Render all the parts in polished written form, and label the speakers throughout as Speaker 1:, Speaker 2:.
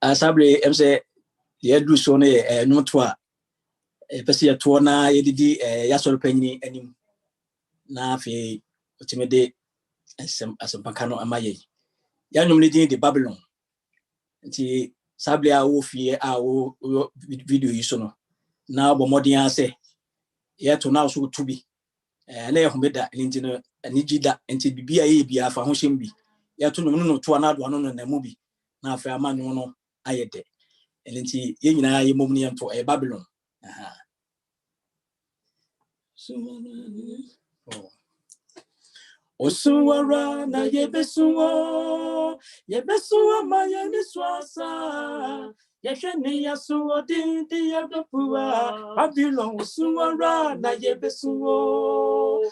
Speaker 1: Asabre MC Yedru Sone Notwa Pesia Tuana Yedidi Yasol Penny Anim na fe Otimede Asampakano Amaye. Yanum leading the Babylon. Nti Sabre a wofie a wo video yi so no. Na bomodian say yeto na so to be. Na ye homeda nti no anigida nti bibia ye bia fa ho hyem bi. Yeto no to na do no na mu bi. Na afa ama no ayede. Nti ye nyina ye mom ne yento Babylon. Aha. Osuwara na yebesuwo maya ni swasa yesheni yasuwo dindi yabepuwa Babylon osuwara na yebesuwo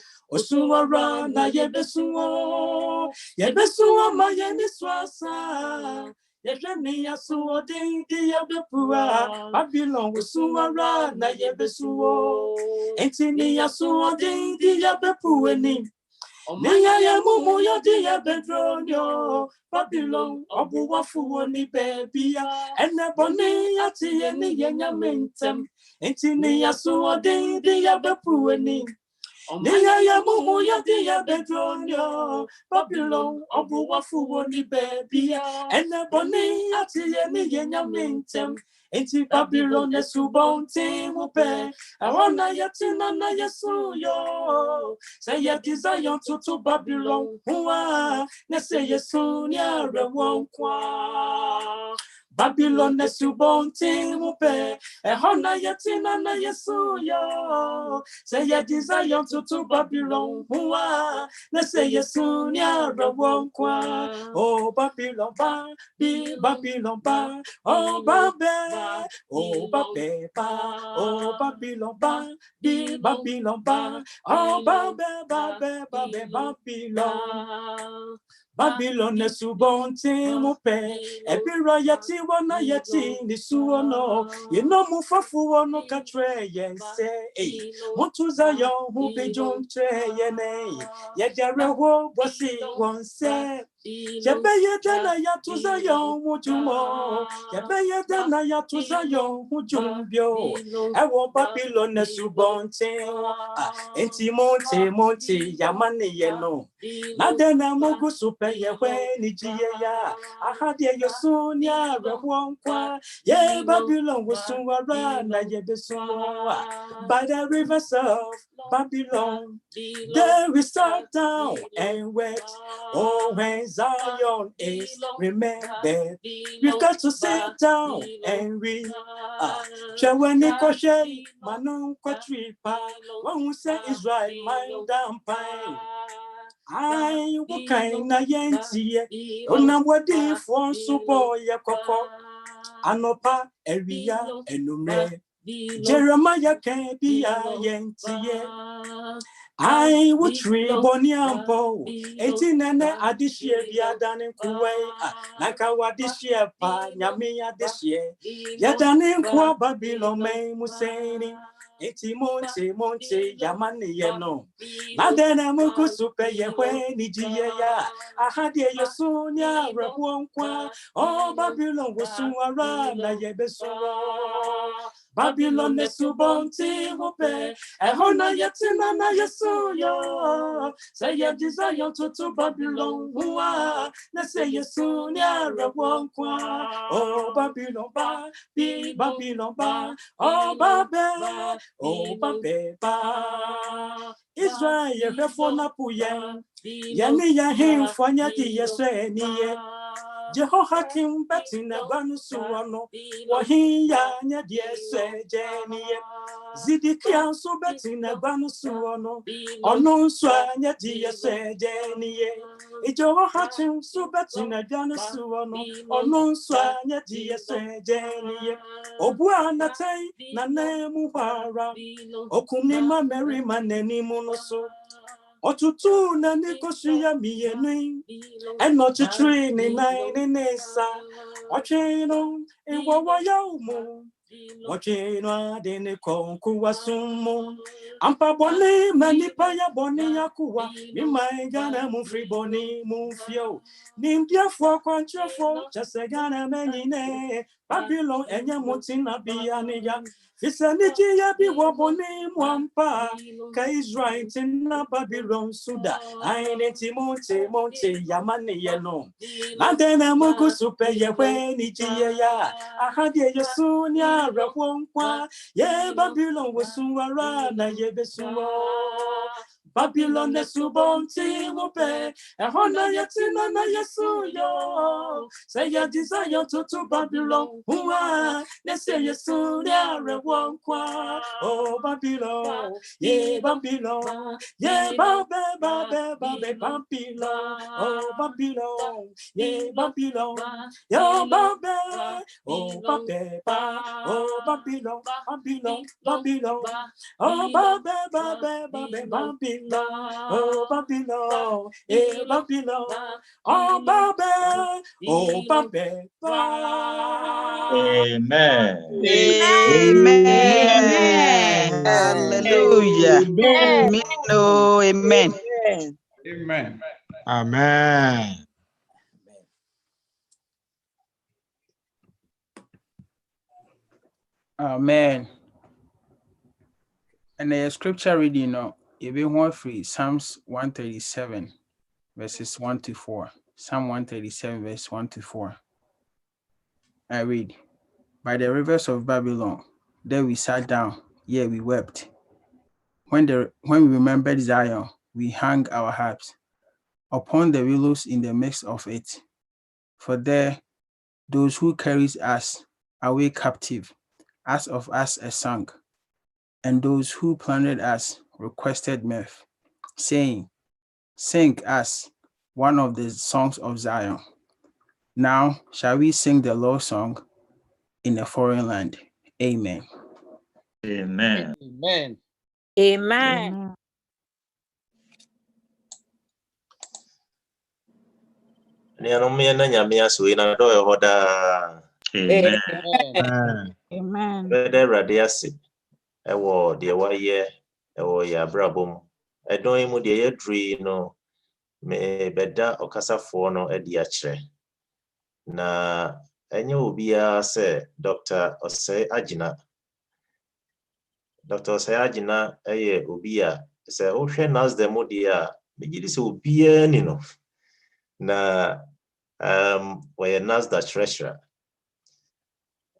Speaker 1: maya ni swasa yesheni yasuwo dindi yabepuwa Babylon osuwara na yebesuwo entini yasuwo dindi yabepuwa ni Niya ya mumu ya diya bedronyo Babylon obu wafu ni bebia ene boni ya tiye ni yenya mentem enti ni ya suwo di ya bepuwe ni Niya ya mumu ya diya bedronyo Babylon obu wafu ni bebia ene boni ya tiye ni yenya mentem enti Babylon nesubonti mupe awana yatina na yesu yo say ya desire to Babylon wa na say yesu ni arewo kwa Babylon nesubonti mupe ahona yatina na yesu yo say ya desire to Babylon wa na say yesu ni arewo kwa oh Babylon ba Babylon ba oh Babylon oh Babylon ba Babylon ba oh Babylon Babylon nesubonti mupe ebira yati wana yati nisuono yeno mufafu wono katre yense mutuza yo hubejontre yene yajarewo bosi wonse Yabeye dana ya tuza yo mujumo Yabeye dana ya tuza yo mujumbio Ewo Babylon nesubonte Enti monte yamane yeno Nadena mugu supe yewe nijiye ya Ahadye yosunya rewonkwa Ye Babylon wusuwara na yebesuwa By the rivers of Babylon There we sat down and wept Oh, when Zion is remembered, we've got to sit down and read. Shawani koshe, manon kwatripa, one say Israel, mind down pine. I will kind of yenty, onamwadi for supo ya koko, anopa, area, enume. Jeremiah can be a yenty. I would tree boniampo, 18 and this year, Yadan Kuway, Nakawa this year, Pa, Yamia this year, Yadan Kwa Babylon, May Museni, 80 Monte, Yamani, Yano. Madana Muku Super Yahweh, Nidia, I had your Sonia, Rabuanqua, oh Babylon was soon around, Yebeso. Babylon nesubonti mupe ehona yatina na yesu yo say ya desire to Babylon wa na say yesu ni arawonkwa oh Babylon ba Babylon ba oh Babel ba Israel refona puye yani ya himfanya di yesu eniye Jehoiakim betina banusuano wahiya nya diese jeniye Zidikia so betina banusuano onunso nya diese jeniye Jehoiakim so betina banusuano onunso nya diese jeniye Obua natai na nemu para okuni ma meri maneni munuso Otutu na nikosu ya miyenu eno chichiri ni nine nesa Ochino Iwawa yaumu. Wachino adene konku wasumu. Ampa boni manipa ya boni ya kuwa. Mimaigana mufri boni mufio. Nimbia fo kwancho fo. Chasegana menine. Babylon enye mutina biyaniya. Fisaniji ya biwa boni mwampa. Ka Israel tina Babylon suda. Aine timonte monte yamani yeno. Nadena mugu supe yewe nijiye ya. Ahadi yesunya rawonkwa. Ye Babylon wesuwara na ye besuwo. Babylon nesubonti mupe. Ehona yetina na yesuyo. Say your desire to Babylon. Uwa. Nese yesunya rawonkwa. Oh Babylon. Ye Babylon. Ye Babylon. Oh Babylon. Ye Babylon. Yo Babylon. Oh Babylon. Oh Babylon. Babylon. Oh Babylon. Oh Babylon. Eh Babylon. Oh Babylon. Oh Babylon.
Speaker 2: Amen.
Speaker 3: Amen. Hallelujah. Amen.
Speaker 4: Amen.
Speaker 2: Amen.
Speaker 4: Amen. And the scripture reading now, one free Psalms 137, verses 1 to 4. Psalm 137, verse 1 to 4. I read, by the rivers of Babylon, there we sat down, yea, we wept. When we remembered Zion, we hung our harps upon the willows in the midst of it. For there, those who carries us away captive, asked of us a song, and those who plundered us requested mirth, saying, sing us one of the songs of Zion. Now shall we sing the Lord's song in a foreign land. Amen.
Speaker 2: Amen.
Speaker 3: Amen.
Speaker 5: Amen.
Speaker 2: Amen.
Speaker 5: Amen.
Speaker 6: Brother Radiasi, ewo de waye, ewo ya brabom. Edon imu de ye dri no me beda okasafo no edi akire. Na enye obia se Dr. Osei Agina. Dr. Osei Agina eye obia se ohwe nas demo dia megidi se obia ni no. Na we nas da treasurer.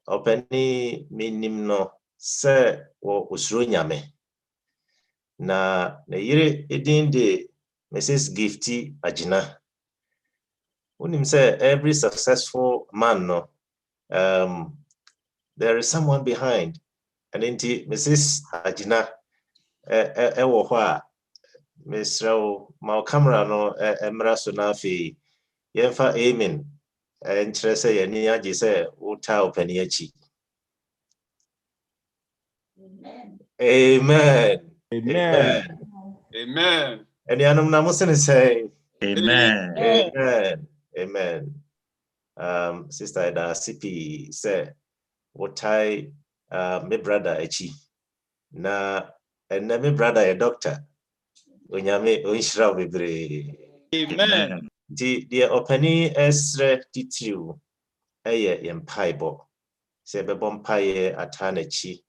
Speaker 6: Openi minim no se wo usuro nyame na yire edin de Mrs. Gifty Agina. Unim say every successful man no there is someone behind, and inti Mrs. Agina wo ho a Mr. ma camera no emra so na fi yemfa amen enkyere say yani agi say uta opani achi. Amen.
Speaker 2: Amen.
Speaker 4: Amen.
Speaker 6: And yanum na musin say
Speaker 2: Amen.
Speaker 6: amen. Amen. Sister Ida CP say what I my brother achi na and my brother a doctor onyame onhira bebre.
Speaker 4: Amen.
Speaker 6: The opani esre titiriu eye yempaibo se bebo mpaye atanachi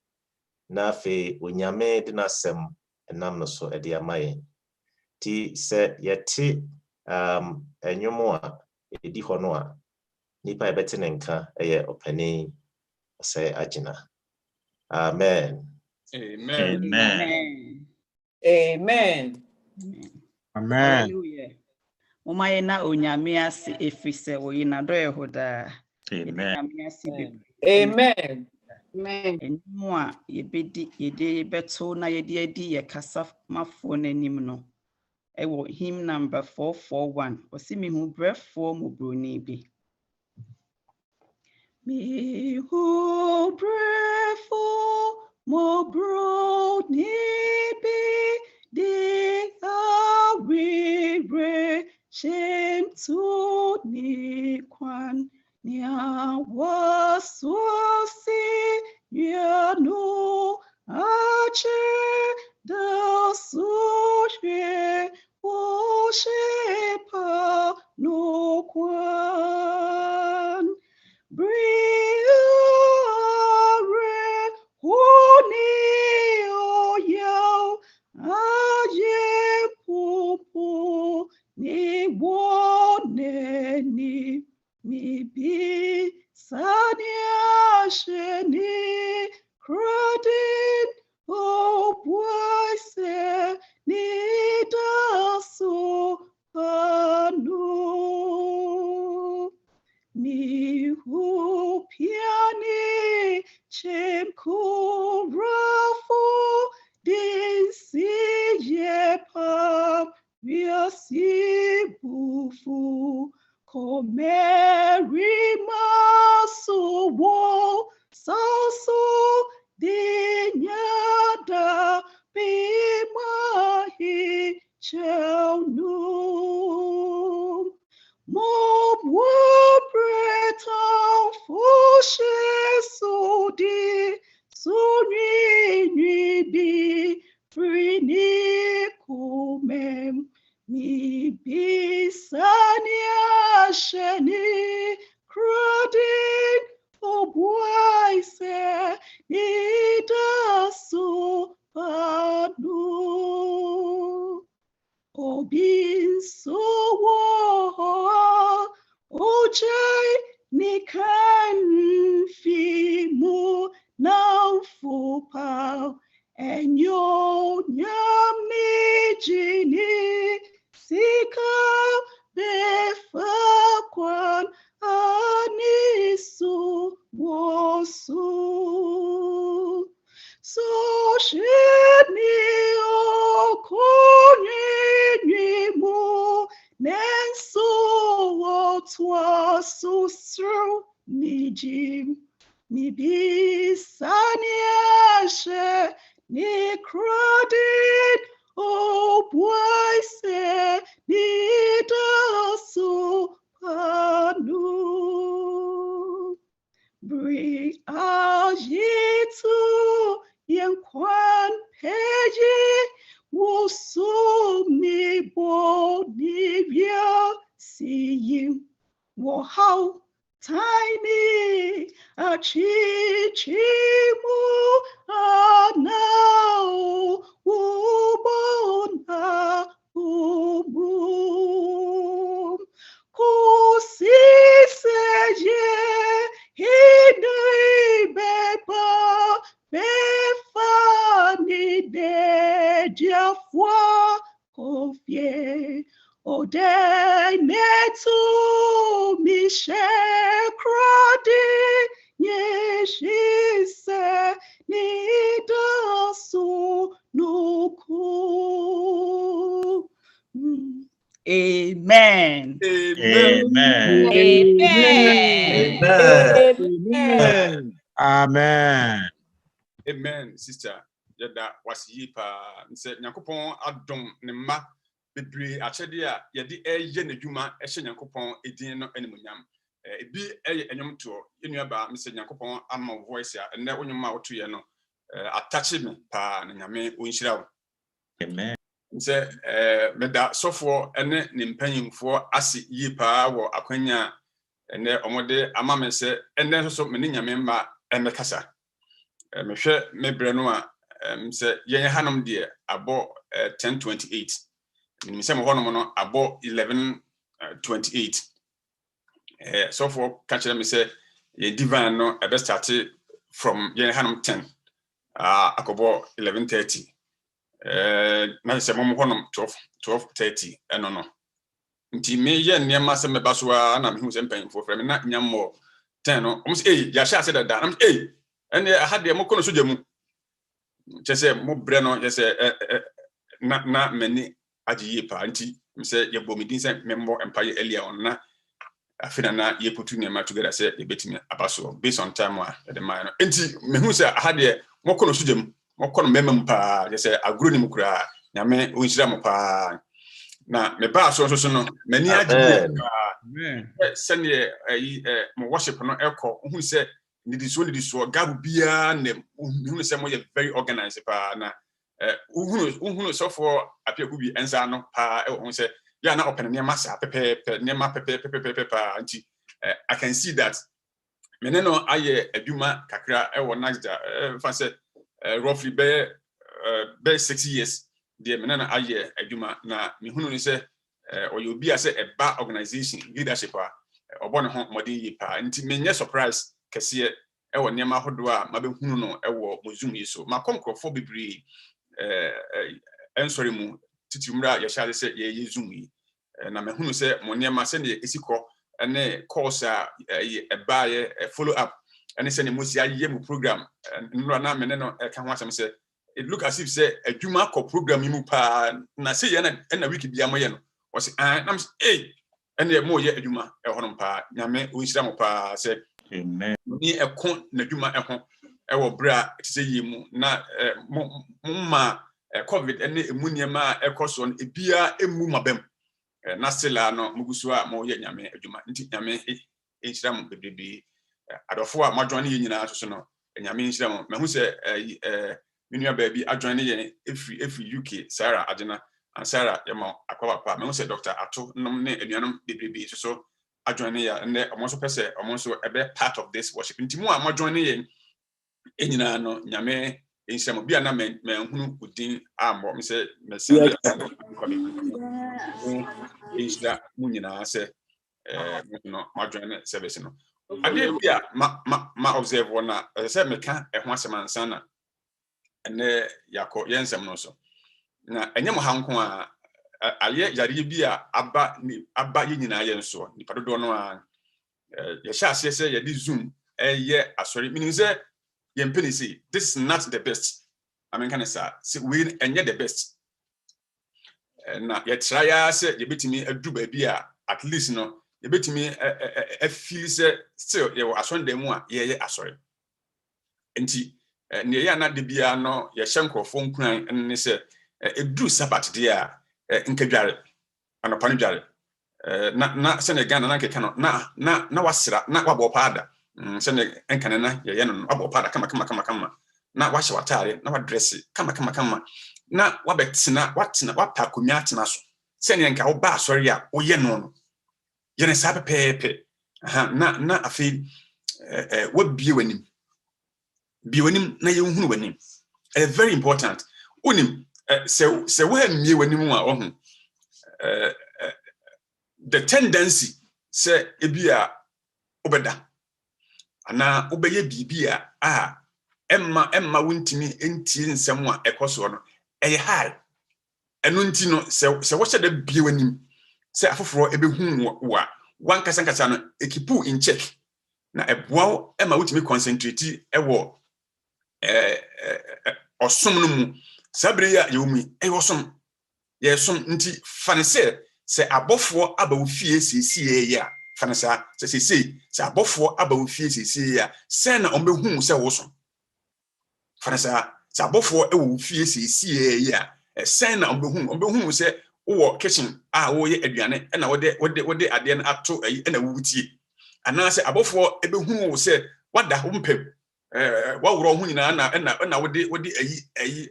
Speaker 6: na fe onyame de nasem enam no so ede amaye ti se yeti enwomo a edi ho no a nipa ebete ne nka eye opani Osei Agina. Amen.
Speaker 4: Amen.
Speaker 2: Amen.
Speaker 3: Amen.
Speaker 2: Amen.
Speaker 3: Hallelujah. Umaye na onyame ase efise wo yina do yehoda.
Speaker 2: Amen.
Speaker 3: Amen.
Speaker 5: Amen.
Speaker 3: Enimu a yede beto na yede adi ye kasa mafo nanim no. Ewo hymn number 441. Osi mi hu brefo mu broni bi. Mi hu brefo mo broni bi de awibre shem to ni kwan ni wasusi yanu ache da suye oshepa no kwan briare huni oyao aye pupu ni woneni mi bi sania sheni credit oh boise ni daso anu ni hupiani chem kurafu disi yepam viasi bufu komeri maso wo saso dinyada bimahi chenu mob wabretan foshe sodi suri nibi frini kumem mi bisania sheni credit obwaise nidasu panu obin sowo ojai nikan fimu now fupa enyo nyami jini sika befa kwan anisu wosu so sheni okonye mo nenso otwa susru nijim mi bisania she ni credit oh boise ni dasu panu bring ajitu yen kwan peji wo so mi bo ni via see you wo how tiny a chichimu anao ubona ubum kusiseje hidui beba befani de diafwa confie ode netu mishe kradi yeshise nidasu nuku.
Speaker 2: Amen.
Speaker 3: Amen.
Speaker 6: Amen.
Speaker 7: Amen, sister. Yada wasi pa nse Nyankopon adom ne mma bebre achede a yede eye n'adwuma ehye Nyankopon edin no animunyam. Ebi eye enyom to enuaba nse Nyankopon ama voice a enne onyoma oto ye no atache me pa na nyame onhyira wo.
Speaker 2: Amen.
Speaker 7: Nse meda sofo ene ne mpanyimfo ase yi pa wo akwanya enne omode ama me se enne so me ne nyame mma emekasa. Mehwe mebre no a say yen hanom de abo 10:28 menim say mo honom no abo 11:28 so for catch them say ye divine no e be start from yen hanom 10 akobo 11:30 na say mo honom 12:30 eno no nti me ye niam asem me baso a na me hu say mpan for frame na nyammo 10 no o say ya sha say da na ene ahade mo kono so jamu chese mo bre no chese na mani agiye pa nti mse ye bomidin se membo empire earlier on na afina na ye putu ne ma together se ye betimi abaso based on time wa the man nti mehu se ahade mo kono so jamu mo kono memem pa chese agro ni mukura nyame onhyira mo pa na me ba so no mani
Speaker 6: Amen.
Speaker 4: Amen.
Speaker 7: sene mo worship no eko hu se nidi so gabu bia na hu se mo ye very organized pa na hu so for apiaku bi ensa no pa hu se ya na open ne masa pepe ne ma pepe pa anti I can see that mene no aye adwuma kakra e wo Nasda fa se roughly be 6 years de mene no aye adwuma na me hunu ni se or you be as a bar organization leadership obo ne ho modern yi pa nti menye surprise kese e wo niam ahodo a mabe hunu no e wo mozum yi so makomkrofo bibiri ensori mu titimura ya shade se ye zoom yi na me hunu se mo niam se ne esikọ ene course a baaye follow up ene se ne mosi aye mu program nura na mene no ka ho asem se it look as if say adwuma ko program yi mu pa na se ye na week bia mo ye no was nam hey ene mo ye adwuma e honom pa nyame onhyira mo pa se
Speaker 2: Amen.
Speaker 7: ni ekon na adwuma e ho e wo bra se yi mu na ma covid ene emu niema ekoso no ebia emu mabem na sela no mugusu a mo ye nyame adwuma nti nyame enhyira mo bebrebe adofo a madwan ye nyina so no nyame enhyira mo mehu se minua baabi adwan ye efri UK Sarah Adena and Sarah yema akwapa me say Dr. Ato nom ne anuanom bebrebe so adwan ya and omonso pese omonso ebe part of this worship nti mu a madwan ye enyina no nyame enhyira bia na me hunu udin ambo me say me say enhyira mu nyina se no madwan service no ade bia ma observe wona say me ka ho asemansa na ene yakọ yensem no so na enye mo hanko a aye yare bi a aba ye nyina ye nso nipa dodo no a ye sha ase se ye di zoom ye asori meaning say ye mpeni say this is not the best I mean can say we enye the best na ye try ya say ye betimi adu ba bi a at least no ye betimi feel say still ye asonde mu a ye asori enti ne ya na de bia no ye hyenkrofo nkuran ne se edru sabat de a nkadware anopa ne dware na se ne Ghana na nkeka no na wasra na wabọ paada se ne enkane na ye no wabọ paada kama na wahye watare na wadress kama na wabetena wapa konya atena so se ne nka wo ba asori a wo ye no ye ne sa pepepe na afi wabie wanim biwanim na yehunu wanim very important unim se we mie wanim a ohu the tendency se ebia obeda ana obeye bibia emma wuntimi entie nsem a ekoso no eye high enu nti no se wo hye da biwanim se afoforo ebehu wa wan kasa no ekipu in check na eboa emma wutimi concentrate ewo osom no mu sabre ya yomi osom ye som nti fanese se abofo abawo fie sisi ya fanesa se sisi se abofo abawo fie sisi ya se na ombehu se wosom fanesa se abofo ewo fie sisi ya se na ombehu se wo kitchen a wo ye aduane na wode ade na ato na wutie ana se abofo ebehu se wada wo mpem wawro ho nyina na wode ayi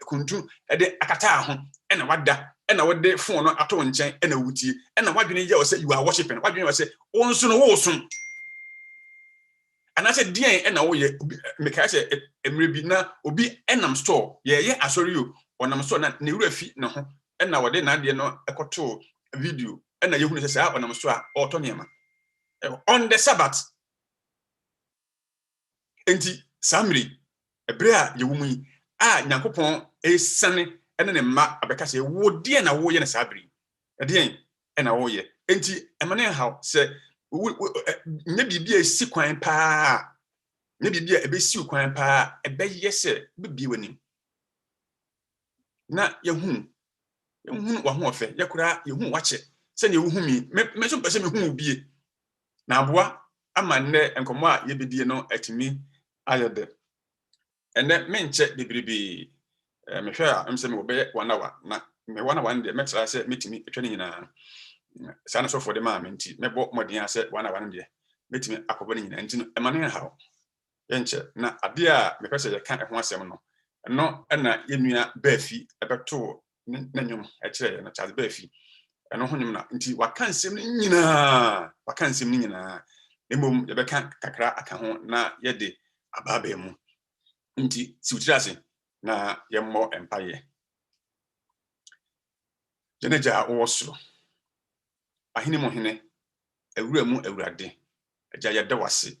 Speaker 7: kuntu ede akata ho na wada na wode phone no ato nchen na wutie na wadwene ye o say you are worshiping wadwene o say wonso no wo som ana say dien na wo ye meka say emre bi na obi enam store ye asori yo onam store na ne wura fi ne ho na wode na ade no ekoto video na yehunu say say onam store a oto niema on the Sabbath. Enti samri ebre a yewumu yi a Nyankopon esane ene ne ma abeka se wo de na wo ye ne sabri de na wo ye enti emane how se nya bibia esi kwan pa nya bibia ebesi kwan pa ebe ye se bibia wani na yehunu wa ho ofe yakura yehunu wache se ne yehunu mi me so pese me hu bie na aboa ama ne enkomo a yebedie no atimi ayode ene menche bebrebe mehwe a emse me obeye 1 hour na me one de metra say metimi etwene nyina sana so for the man nti mebo modin say one de metimi akobo nyina nti no emane hawo yenche na ade a me pese ye kan ho asem no no na yenua baafi ebeto na nyom ekire na charge baafi eno ho nyom na nti waka nsem nyina emom ye beka kakra aka ho na ye de ababa mu nti siutirase na ye mo empaye jeneja wosoro ahine mo hene awura mu awurade agya ye dawase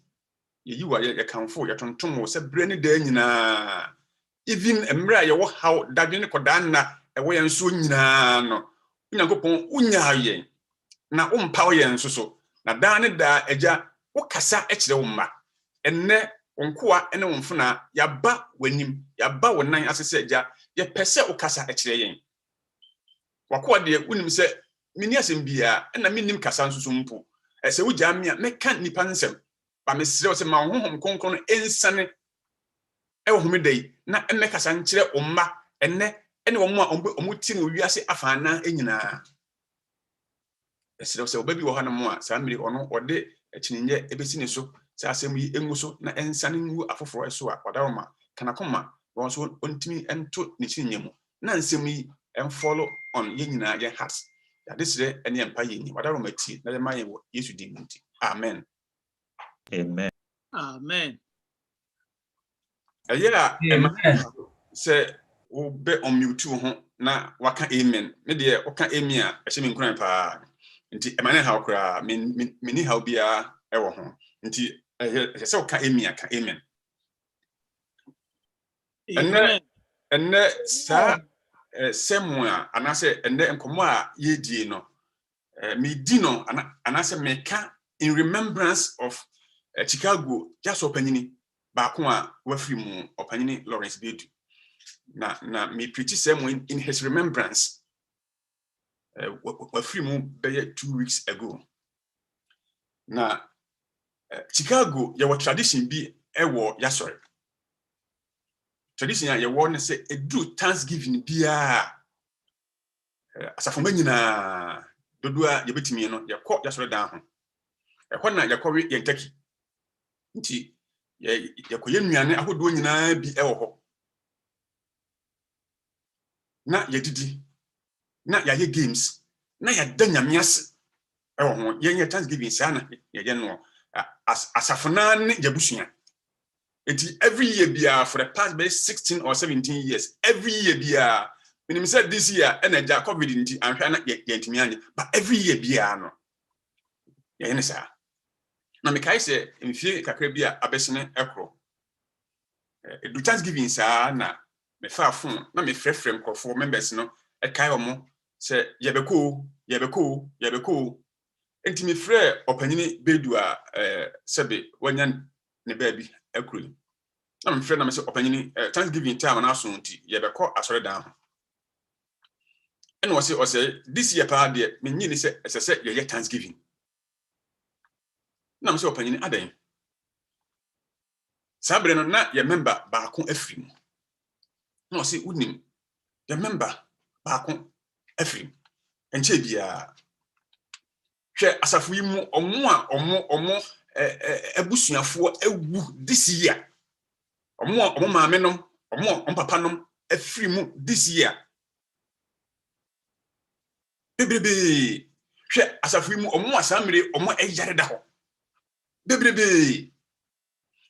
Speaker 7: ye yiwa ye kanfo ye tontom wo se bre ne da nyina even emra ye wo haw dadwene koda na ewo ye nso nyina no Nyankopɔn unya ye na umpaw ye nso so na da ne da agya wo kasa ekire wo mma enne onkoa ene wonfuna yaba wanim yaba wonan asese agya ye pese wo kasa ekire yen wakoa de unim se mini asem bia na minim kasa nso so mpo ese wo gya me a meka nipa nsem ba mesere wo se ma honhom konkon ensane ewo homedai na emekasa nkire omma enne ene wo mu a omuti no wiase afana enyina esere wo se obabi wo hana mu a saa mmiri ono ode ekininye ebesi ne so saa asem yi engu so na ensane ngu afoforo eso a wadaroma kana koma won so ontimi ento ne kininye mu na nsem yi follow on yenyina ye hearts ya desire ene empa yenyi wadaroma ti na ye maye wo Yesu di munti amen
Speaker 1: Amen.
Speaker 7: Ayera say wo be on mute ho na waka amen me de waka amen a ehye me nkuran pa nti emane ha okra mini ha bia ewo ho nti ehye say waka amen aka amen enne sa semwa anase enne enkomo a yedie no me di no anase meka in remembrance of Chicago just opanyini baako a wafiri mu opanyini Lawrence Bedu na me preach sermon in his remembrance wafiri mu be 2 weeks ago na Chicago your tradition bi ewo yasori tradition ya wo ne say edu Thanksgiving bia asafoma nyina dodo a yebetimi no yakọ yasori dan ho ekọ na yakọ yentaki nti yakoye nnuane ahodo nyina bi ewo ho na yedidi na yaye games na yada nyame ase ewo ho yenye Thanksgiving sana ye no asafona ne yabusua enti every year bia for the past 16 or 17 years every year bia minim say this year energy covid nti anhwa na yentimi anye but every year bia no ye ne sa na me kai se mfie kakra bia abesene ekro edu Thanksgiving sa na me fa phone na me frefre nkofo members no ekai omo se yebeko enti me frɛ opanyini Bedu a sebe wanya ne baabi ekro na me frɛ na me se opanyini Thanksgiving time na so nti yebeko asore dan ho eno wo se this year pa de me nyi ni se esese ye Thanksgiving na me se opanyini adan sabre no na ye member baako afrim na se unim ye member baako afrim enche bia hwe asafo yi mu omo abusuafo ewu this year omo maame nom omo papa nom afrim this year bebrebe hwe asafo yi mu omo asamre omo eyare da ho bebrebe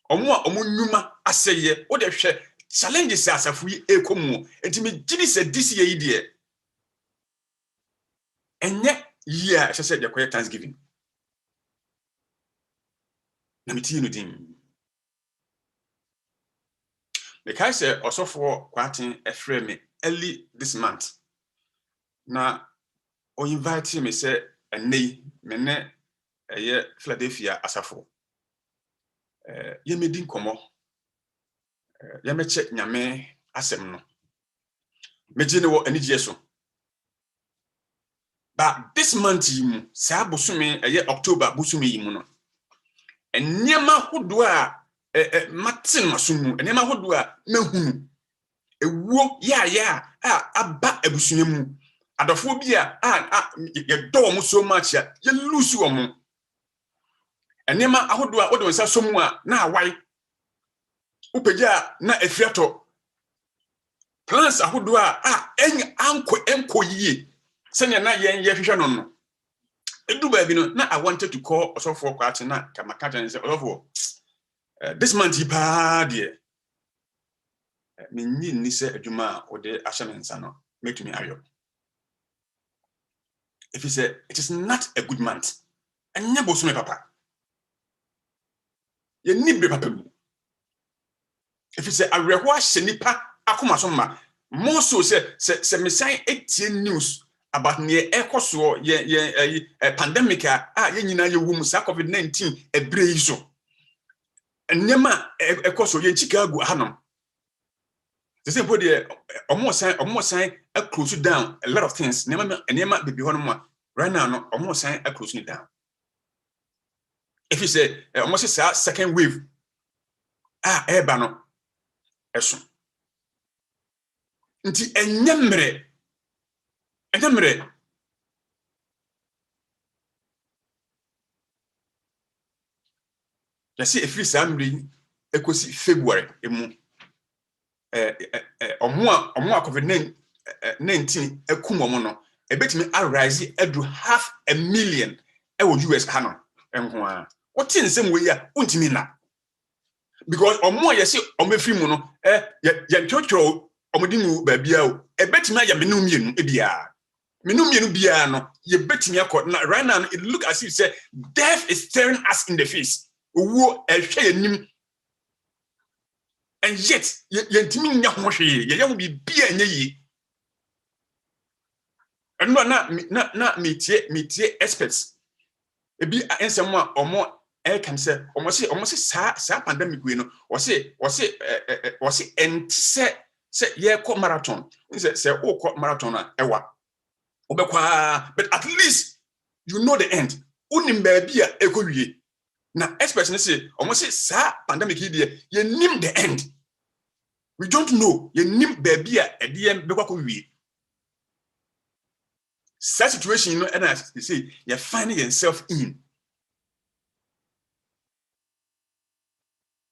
Speaker 7: omo nnuma aseye wo de hwe challenges asafo yi ekomu enti me gidi se this year yi de enye year se de koye Thanksgiving na meti no din because osofo kwatin efre me early this month na o invite me say enei me ne eye Philadelphia asafo ye medi nkomo ye meche nyame asem no meje ne wo anigye so but this month yi mu saa bosome eye October bosome yi mu no enema hodo a matin masomu enema hodo a mahunu ewuo ya a aba abusua mu adofo bi a ye do mo so much ya ye lose wo mo enema ahodo a wode nsa so mu a na awai upeja na efiato plans ahodo a enko yie senya na ye hwehwe no edu ba bi no na I wanted to call osofo kwate na kamaka jan say osofo this month pa de me ni se adwuma o de ahye nsa no make me ayo. If he said it is not a good month and never so me papa ye ni be papa mu. If he said areho ahye nipa akoma so ma more so say me sign 18 news about near ekoso ye pandemic ye nyina ye wum sa COVID-19 ebre yi so enema ekoso ye Chicago hanom. The same body almost sign close down a lot of things enema be honoma right now no almost sign close it down. If you say almost say second wave eba no eso nti enyemre yasi if you say amri ekosi February emu omo COVID-19 ekum no ebetimi arise edu 500,000 ewo US hanon enho a wotin nsem we ya untimi na because omo yesi omefi mu no ye twotwo omodimu ba bia o ebetimi aya menum mienu ebia menum mienu bia no ye betimi akọ na right now it look as if say death is staring us in the face owo ehwe yanim. And yet, yentimi nya hohwe ye yawo bi bia nya yi. And na metie experts. Ebi ensem a omo can say omo say pandemic we no o say and say ye ko marathon. Say o ko marathon a ewa. Obekwa but at least you know the end. Unim ba bia ekowie. Na experts say almost say pandemic here ye nim the end. We don't know ye nim baby a DM bekwa wie. Such situation you know and as you say you're finding yourself in.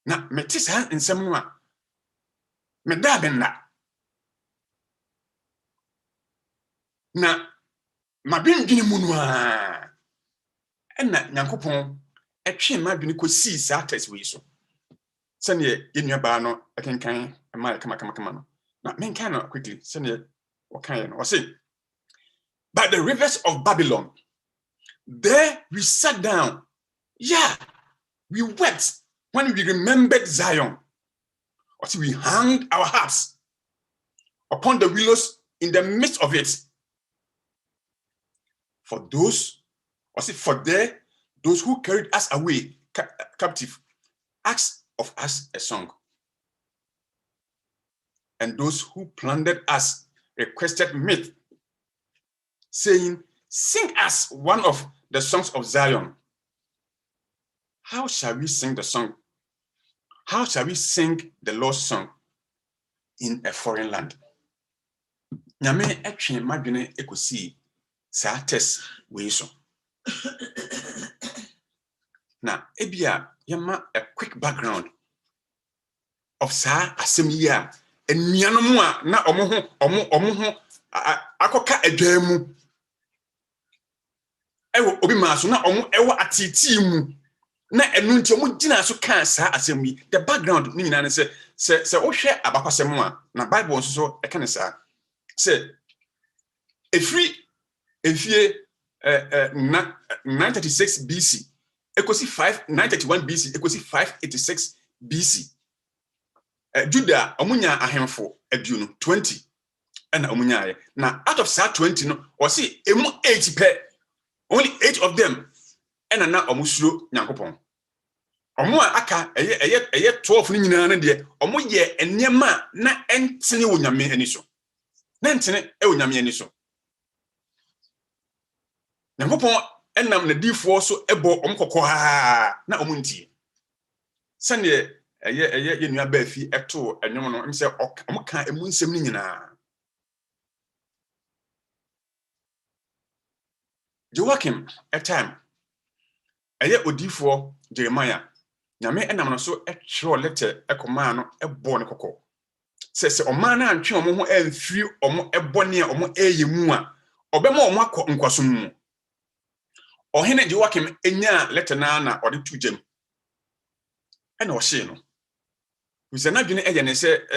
Speaker 7: Na metis han nsem no a me da ben na mabim gini mu no a na Nyankopɔn etwe madwene ko si sa test we so sene ye nua ba no akenkan ma kama no na menkan no quickly sene wakan no say by the rivers of Babylon there we sat down, we wept when we remembered Zion, or see we hanged our harps upon the willows in the midst of it. For those, or see for there those who carried us away captive asked of us a song, and those who plundered us requested meat, saying, sing us one of the songs of Zion. How shall we sing the song? How shall we sing the Lord's song in a foreign land? Nyame etwe madwene ekosi sa test we so. Now, ebia yama a quick background of sa asem yi a enuanom a na omo ho akoka adwamu ewo obi maso na omo ewo atiti mu na enu nti omo gina so kan sa asem yi. The background ni nyina ne se wo hwe abakwasem a na Bible nso so e kan sa se efie 936 BC ekosi 931 BC ekosi 586 BC. Judah omunya ahemfo aduonu 20 and omunya na out of that 20 no o see emu 8 pe only 8 of them and na omusuro Nyankopon. Omo aka eye 12 ni nyina na de omo ye enema na entene wo Nyame ani so. Na entene e wo Nyame ani so. Nyankopon enam na difo so ebo omkokọ ha na omuntie. Sane ye nua ba fi eto enwom no mse omka emu nsem ni nyina. Joachim a time eye odifo Jeremiah nyame enam no so etro letter ekoma no ebo ne kokko se oman na antwe omo ho amfiri omo ebone a omo eyemu a obema omo akọ nkwasom mu ohene Joachim enya letter na ode tujam ena o hye no wise na dwene eye ne se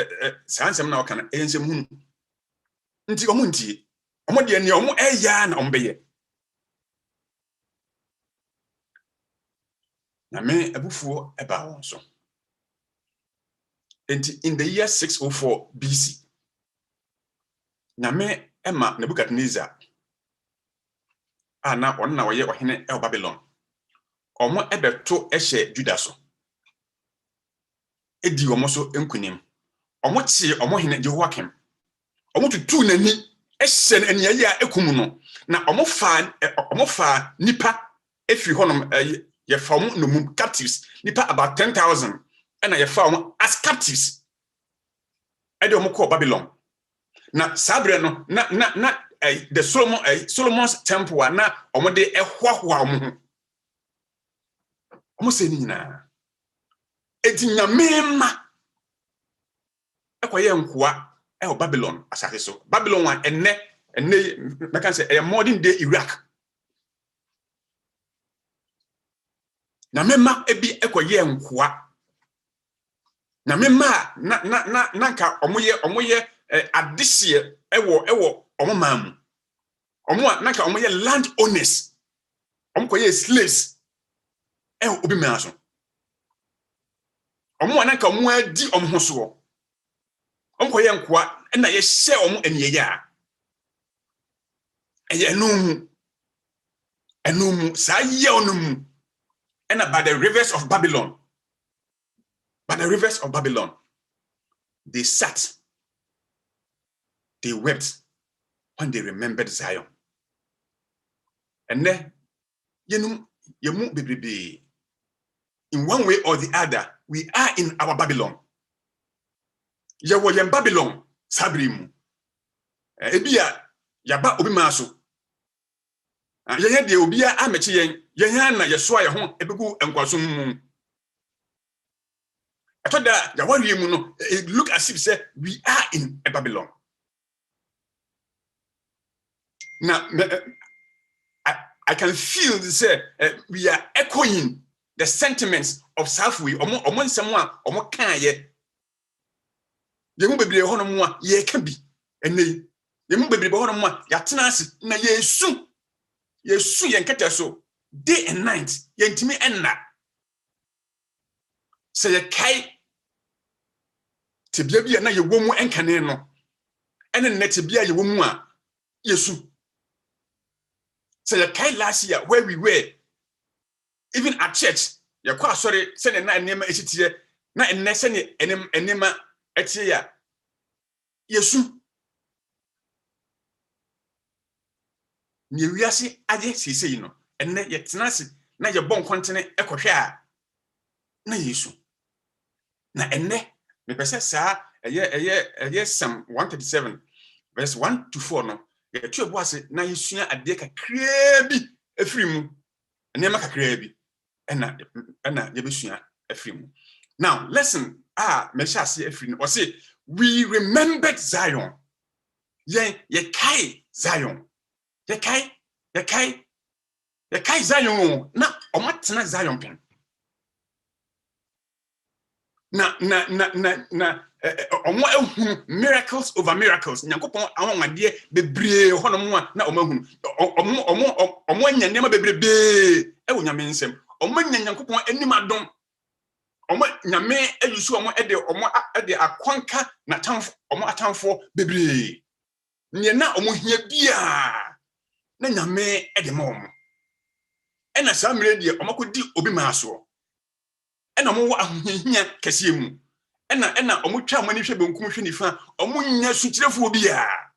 Speaker 7: sansem na okana ensem hunu nti omo ntie omo de ne omo eya na omo beye na me abufuo eba won so. And in the year 604 BC, Nyame Emma Nebuchadnezzar, ana onna waye ohene el Babylon. Omo ebeto ehye Juda so. Edi omo so enkunim. Omo tie omo hene Jehoiakim. Omo tutu nani ehye aniye a ekumu no. Na omo fa nipa efi honom ye fa omo no mum captives, nipa about 10,000. And I found as captives. I don't call Babylon. Na sabre no na the Solomon's temple na omode ehwahwa omo. Omo se ni na. Enti nyamema. Ekoye nkoa e Babylon asase so. Babylon wa enne me kan say a modern day Iraq. Nyamema ebi ekoye nkoa na mema na nka omoye adehye ewo omo mamu omo nka omoye land owners omkoye slaves obi maso omo nka omo adi omo hoso omkoye nkoa na ye hye omo aniye a eye enum sa ye onum na by the rivers of Babylon. By the rivers of Babylon, they sat, they wept when they remembered Zion. And then, yemu bebrebe. In one way or the other, we are in our Babylon. Yawo yem Babylon, sabrimu. Ebia, yaba obi maso. Yenya de obia amechi yen, yenya na yeswa ye ho ebegu enkwaso mu. I thought that it look as if say we are in a Babylon. Now I can feel say we are echoing the sentiments of Southway. Omo someone omo kan ye. Yemu bebre ho no mo a ye ka bi ene. Yemu bebre ho no mo a ya tena ase na Yesu ye nkata so day and night ye ntimi enna. Say ye kai tebia bia na ye womu enkane no ene ne tebia ye womu a Yesu. Say ye kai last year where we were even at church ye kwa sorry say na enema echitie na enne say ne enema etie ya Yesu. Ni wiase aje sisi no enne ye tenase na ye bon kontene ekohwe a na Yesu. Na enne me pese sa eye Psalm 137 verse 1 to 4 no ye tu eboase na yesua ade kakra bi efrimu enema kakra bi ena ye besua efrimu. Now listen, me sha se efrimu o say we remembered Zion. Ye kai Zion. Ye kai Zion na omatena Zion pen. Na miracles over miracles. Nyankopon awonwade bebre hono mo a na omahunu. Omo anya nema bebrebe e wo nyame nsem. Omo anya Nyankopon anim adom. Omo nyame ayusu omo ede akwanka na tamfo omo atamfo bebre. Nye na omo hia bia na nyame ede ma omo. E na sa mire die omo kodi obi maaso. Ena omo wa ahihia kese mu. Ena omo twa amani hwe benkum hwe nifa omo nya sukyerefo obi a.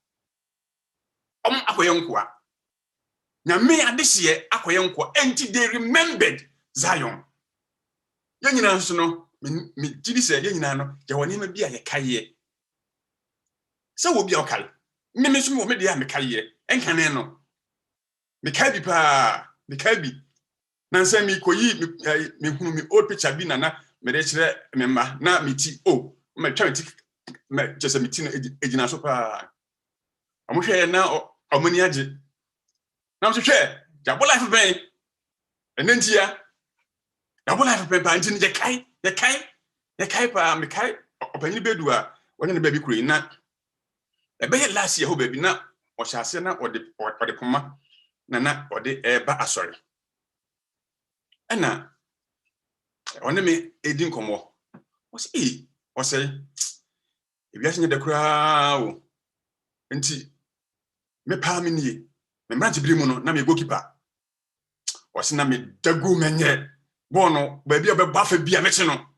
Speaker 7: Omo akoye nkoa. Nyame adehye akoye nkoa. Enti they remembered Zion. Yanyina nso no me gidi se yanyina no je woni ma bia ye kaye. Se wo bia okal. Me so mo me dia me kaye. Enkane no. Mikabi pa, Mikabi. Nansa mi koyi me hunu mi old picture bi na me de kire me ma na me ti o me twa ti me just me ti na ejina so pa. Amohwe na omani age. Na so hwe, ja bo life ben. Enentia. Ja bo life ben pa nti je kai pa me kai opani bedu a woni ne ba bi kuro na ebe last year ho ba bi na o hyase na ode poma na ode eba asori. Ena one me edin komo o say ebiase nye de kura o nti me pa me nie me branch biri mu no na me goalkeeper o say na me dagu menye bono ba bia be bafa bia me che no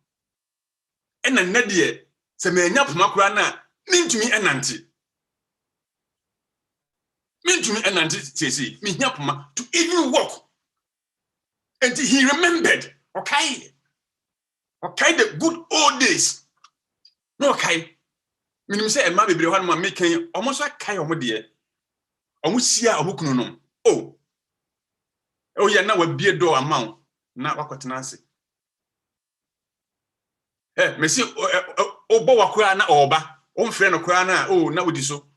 Speaker 7: ena nna de se me nya poma kura na mintumi enanti say me nya poma to even walk. And he remembered, okay, the good old days. No, okay. Minim say e ma bebre ho no making almost like kai omo de. Omo sia obukunu no. Oh yeah, na wa bie door amount na wakotena ase. Me see obo wakura na oba. O mfre no kura na na odi so.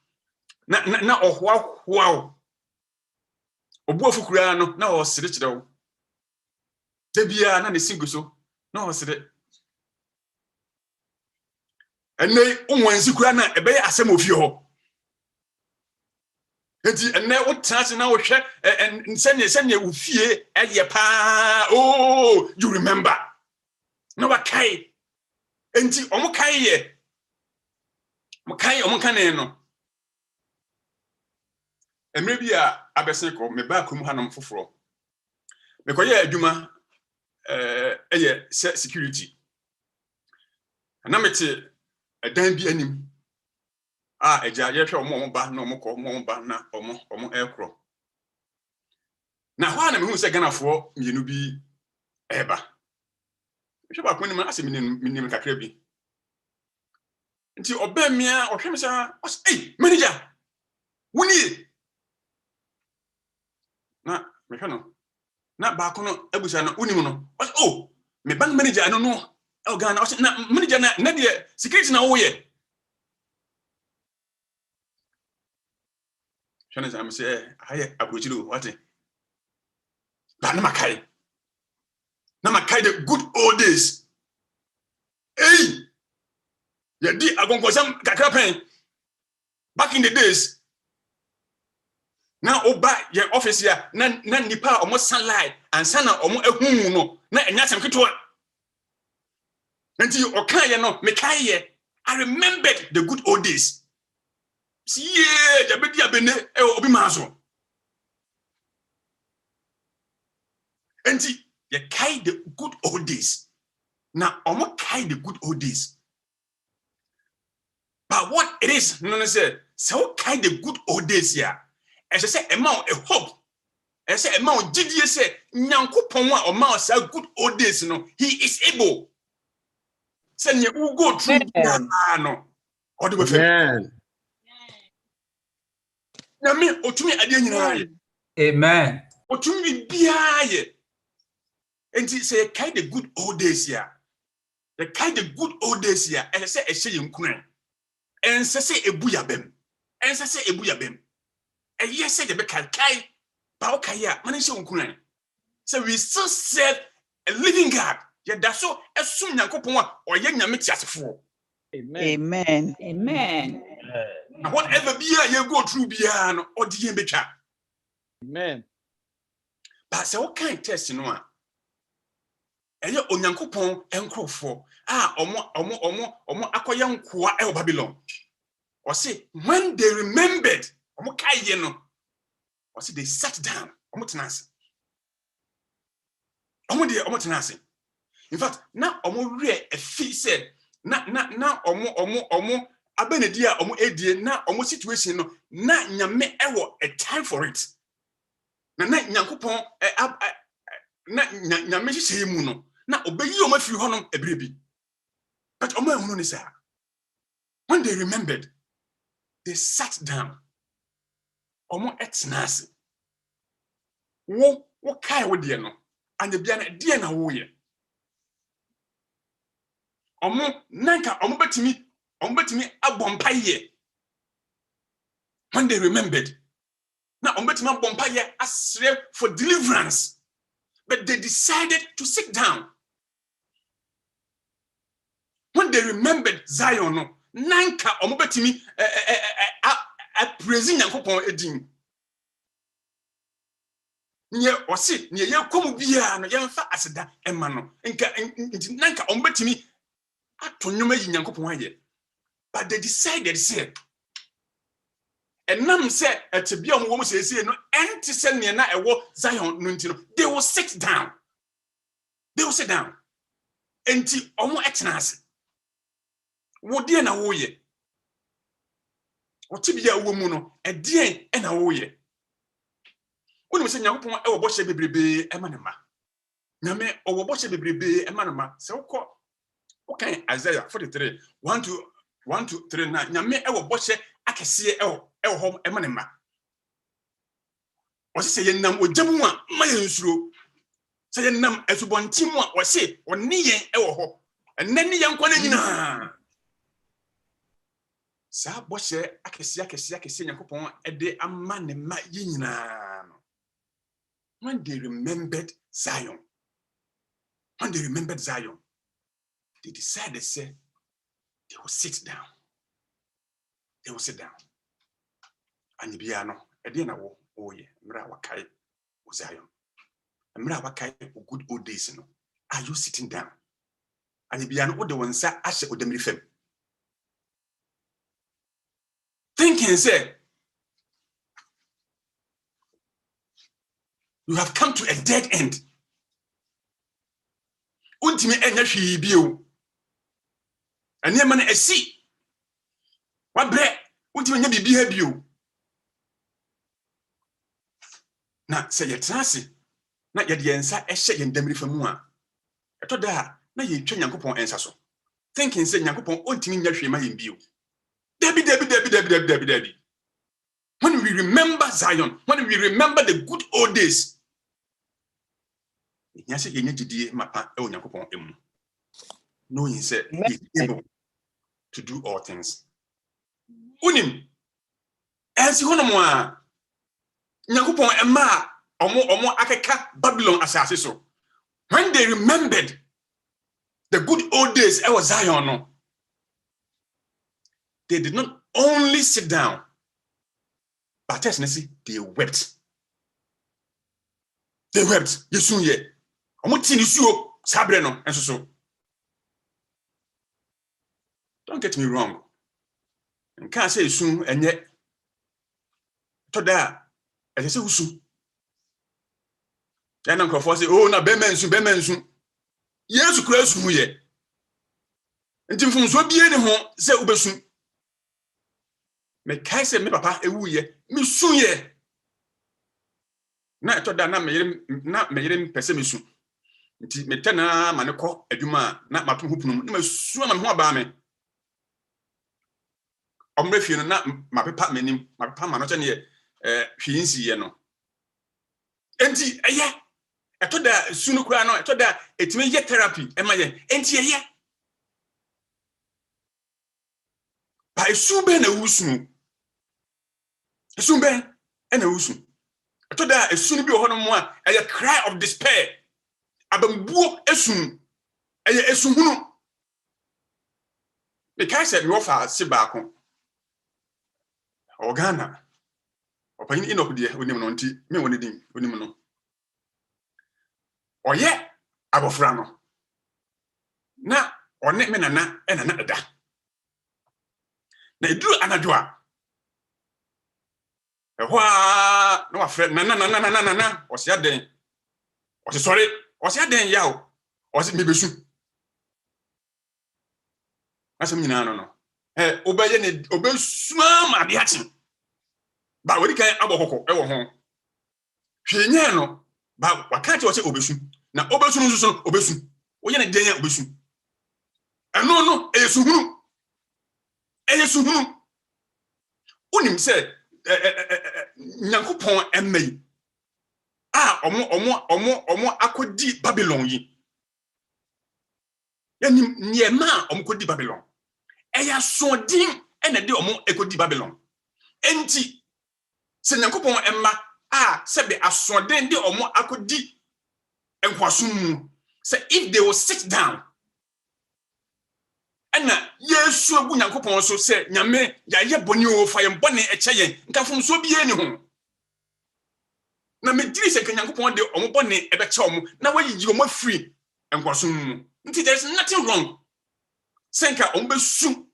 Speaker 7: Na ohwa. Obu afukura no na o sire kire wo. Debia na ne singu so na o sire. Ene unwansi kura na ebe asem ofie ho. Enti ene wotrase na wo hwe sene ofie eye pa you remember. Na wakai. Enti omukai ye. Mukai omukane no. Emre bia abese ko me ba kum hanom foforo. Me koye adwuma eye security. Na mete edan bi anim. Eja ye hwe omo ba na omo ko omo ba na omo ekro. Na ho na me hu se ganafo mienu bi eba. Hwe ba ko ni ma ase minim kakra bi. Nti oba mia ohwe me sa manager woni na me hwe no na ba ko no abusa no unim no me bank manager no Ghana na manager na de security na wo ye shana am say aye abrochiro what ba na makai the good old days ya di agonkosam kakra pen back in the days na oba ye office ya na nipa omo sunlight and sana omo ehunu no na enyasem ketewa nti okaye no mekaye I remembered the good old days yeah jabedi abene obi maso nti ye kai the good old days na omo kai the good old days but what it is no say so kai the good old days here as I say a hope as I say amount did you say nyankopon a o say good old days no he is able send you go through no or the way na me otumi ade nyina ye
Speaker 8: Amen.
Speaker 7: otumi bia ye enti say kai the good old days here the kind of good old days here and say ehye nkunan and say ebuyabem and say ebuyabem and yes say the kai ba o kai a man ehye nkunan so we still serve a living God yeah that so esum nyankopon a oye nyame tiasefo.
Speaker 3: Amen.
Speaker 5: Amen.
Speaker 7: And whatever be you go through bia no odi yen betwa.
Speaker 1: Amen.
Speaker 7: But say what kind test no a eye onyankopon enkrofo omo akoye nkoa e Babylon. Or say when they remembered omo kai no or say they sat down omo tenase. Omo tenase. In fact, now omo re a fee said na omo abenedia omo edie na omo situation no na nyame ewo a time for it. Na nyankopon na nyame hye mu no na obeyi omo afiri honom ebrebi. But omo ehunu ni say when they remembered they sat down omo etnase wo kai wo de no anya bia na de na wo ye omo nanka omo betimi abompa ye when they remembered na omo betimi abompa ye asre for deliverance, but they decided to sit down. When they remembered Zion no nanka omo betimi praise Nyankopon edin nye osi nye yekomu bia no yemfa aseda ema no nka nanka omo betimi atonyoma yi Nyankopon aye, but they decided say enam say etebia omo say no enti say ne na ewo Zion no enti no they will sit down, enti omo etenase wo de na wo ye otibia wo mu no edien na wo ye woni se Nyankopon ewo bo hye bebrebe ema ne ma nyame owo bo hye bebrebe ema ne ma se wokọ okay, Isaiah 43 1 to 3 na nyame ewo bo hye akese ewo hom ema ne ma o se yenam ojamu a ma yensuro se yenam asubontim a o se oni yen ewo ho enani yenkwa na nyina sa bo hye akese Nyankopon ede ama ne ma yinyina no. When they remembered Zion, they decided, say, they will sit down. And the piano, a dinner, oh, yeah, Mrawakai, Zion. And Mrawakai, good old days, no. Are you sitting down? And the piano, the one sat, I said, them refem. Thinking, say, you have come to a dead end. Untimi enyashi bio. Anye man esi. Wabre untimi nya bibi ha bio. Na se yetrase na ye de ensa ehye ye ndamri famu a. Eto da na ye twa Nyankopon ensa so. Thinking say Nyankopon untimi nya hwe ma ye bio. Debi. When we remember Zion, when we remember the good old days, yes, you need to do mapa e Nyankopon emu. Knowing say he is able to do all things. Unim ensi hono mo a Nyankopon ema omo akeka Babylon asase so. When they remembered the good old days e was Zion no, they did not only sit down, but they wept. They wept. Yesu ye. Omuti ni suo sabre no enso so. Don't get me wrong. Nka say esu enye toda e say usu. Ya na nkofo say oh na be mensu. Yesu kura esu ye. Nti mfumso bie ne ho say ubesu. Me kai say me papa ewu ye, me su ye. Na toda na meyere pese me su. Nti metena manekọ adwuma na mato hopunu na masu ama ho aba me omre fie no na mapepa manim mapepa ma no che ne hwinsi ye no enti eye eto da su no kura no eto da etime ye therapy ema ye enti eye ba esu be na wusu esu be na wusu eto da esu no bi ho no mo a eye cry of despair. Abambuo esum eye esuhunu me kai said me ofa se baako Ghana opani Enoch de onim no nti me woni din onim no oye abofra no na one me nana enana da na eduru anadwo a ehwa no afre nana o se aden o se sorry o se aden yawo o se mebesu asem nyina no obeye ne obesu ma de achi ba wodi kan abokoko e wo ho hwenye no ba wakati o se obesu na obesu no so obesu oye ne den obesu no eyesuhunu unim se Nyankopon emmei omo akodi Babylon yi. Yani niema omo kodi Babylon. Eya sondin ene de omo ekodi Babylon. Enti se Nyankopon emma sebe asondin de omo akodi enkwaso mu. Say if they will sit down and Yesu agu Nyankopon so say nyame ya ye boni o fa ye boni eche yen nkafom so bie ni ho na me diri se Nyankopon de omo boni ebe che omo na wayi omo free enkwaso mu nti there is nothing wrong senka omo be su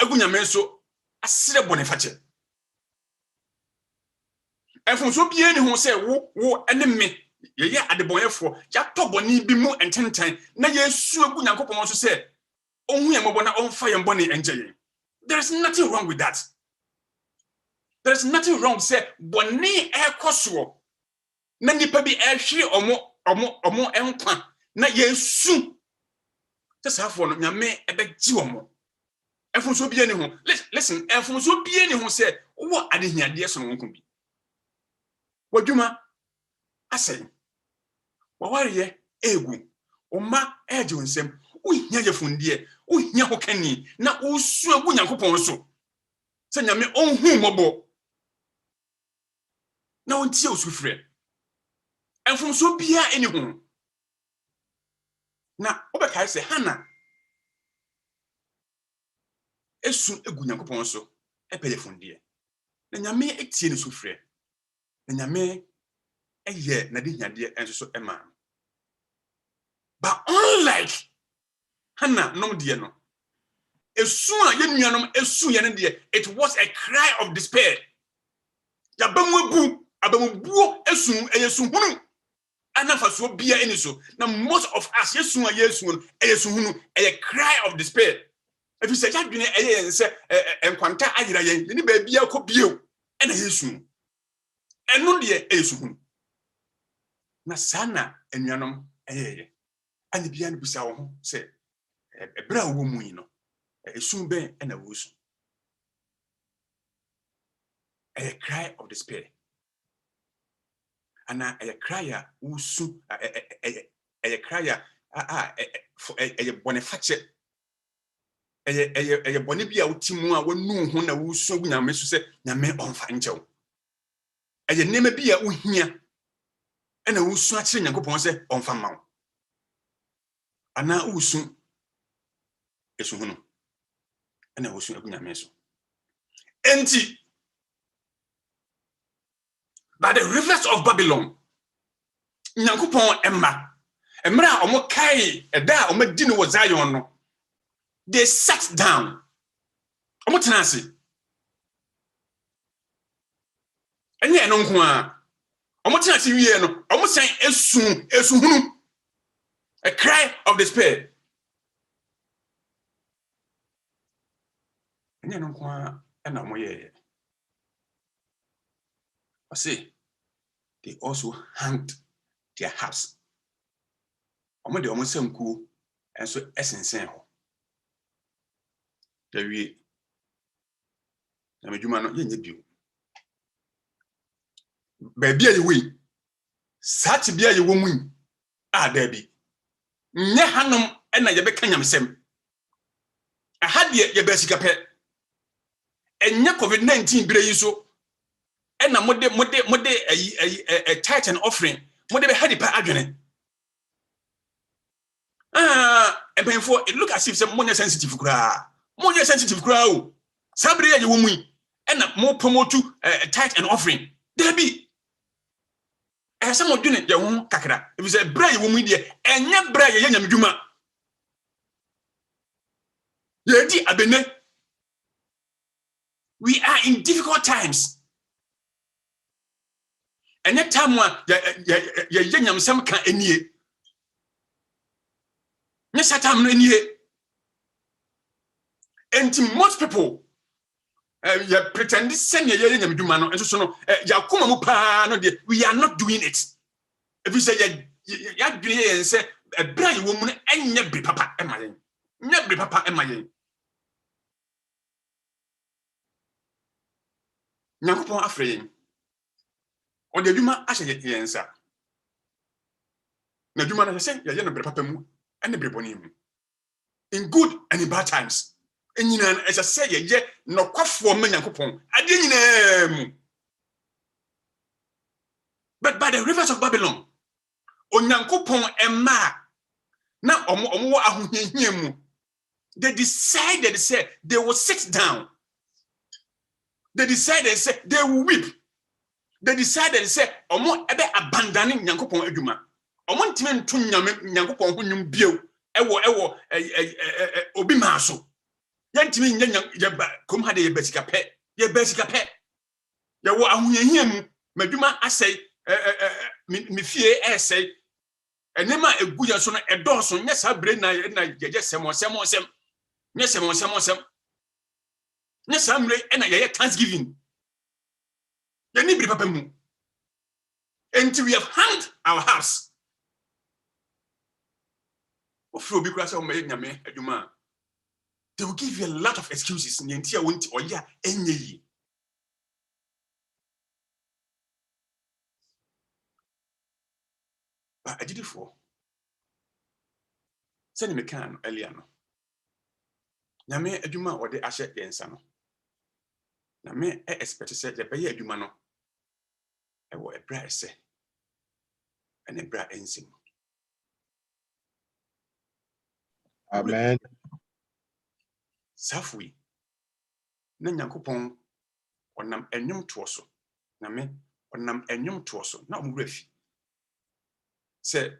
Speaker 7: agu nyame so asire boni fache enfom so bie ni ho say wo ene me ye adebonyefo ya toboni bi mu ententen na Yesu agu Nyankopon so say ohun ye mobona onfa ye mboni enje. There is nothing wrong with that. There is nothing wrong say boni ekoso na nipa bi ehwe omo enkwa na Yesu te safo no nyame ebegji omo enfom so bie ni ho. Listen, enfom so bie ni ho say wo adehiade so no nko bi wadwuma asɛn wawariye egu oma eje nsem uhia ye fundie uhia hokani na usu agu Nyankopon so se nyame onhu mobo na ontie osufre enfom so bia eni hu na obeka se Hana esu agu Nyankopon so epeye fundie na nyame etie ne sufre na nyame eye na de hiade enso so ema. But unlike Hannah nom de no esu a ye nuanom esu ye ne de, it was a cry of despair. Ya bamu abamubuo esu eyesu hunu anafa so bia eni so na most of us yesu a yesu no eyesu hunu a cry of despair. If you say ya dwene eye nse enkwanta ayira yen ni ba bia kɔ bio ena yesu eno de eyesu hunu na sana enuanom eye ani bia ne busa wo ho se ebra wo mu yi no esu ben ena wo su a cry of despair ana a cry a wo su a cry a boniface a boni bia utimu a wonu ho na wo su agu nyame so se nyame onfa nchew a nema bia wo hia ena wo su a kire Nyankopon se onfa mawo ana wo su esu hunu ena wo su agu nyame so enti by the rivers of Babylon Nyankopon emra omo kai eda omo di no Zion no they sat down omo tenase enye no nko a omo tenase wie no omo san esu hunu a cry of despair enye no nko a ena omo ye I say they also hanged their harps. Omo de omo sanku enso esensen ho. Dawie. Na medjuma no yenye bio. Ba bia ye we. Sati bia ye wo mu. Da bi. Nye hanom ena ye beka nyamsem. Aha de ye ba sika pe. Enye COVID-19 bire yi so ena mode a tithe and offering mode be had pa adwene ebenfo it look as if some money sensitive kura o sabre ye wo mu ena mo promote tithe and offering there be some odwene ye ho kakra if say bra ye wo mu de enye bra ye nyamdwuma ye di abene. We are in difficult times. And that time ya nyamsam ka enie. Nyesa time no enie. And most people ya pretend send ya nyamduma no enso no ya kuma mu pa no de we are not doing it. If you say ya dwene yen say bra ye wo mu no enye bre papa emayen. Nya bre papa emayen. Nyankopon afre yen. on the Juma Asha Yensa. Na Juma na say ya no brepapemu and the brebonim. In good and in bad times. And you know, as I say, ye no kwafo man Yankopon. Adinam. But by the rivers of Babylon, Onyankopon emma na omo ahohiahia. They decided say they will sit down. They decided say they will weep. They decided say omo ebe abandoning Nyankopon adwuma. Omo ntime nto Nyankopon ho nwum bio ewo obi maaso. Yantime nya kom ha de ye basika pe. Ye basika pe. Ye wo ahohiahia mu madwuma asai mi fie esai enema eguya so no edoso nya sabre na jeje semosem. Yes, some. Yes, I'm ready, and I Thanksgiving. You need to be until we have hanged our house. They will give you a lot of excuses. But I did it for. Send me can earlier. Nyame adwuma wode ahye yensa no na me expect say the beye adwuma no e wo ebra ese ene bra ensim.
Speaker 6: Amen.
Speaker 7: Safui na Nyankopon onam enwum toso na me onam enwum toso na omurafi say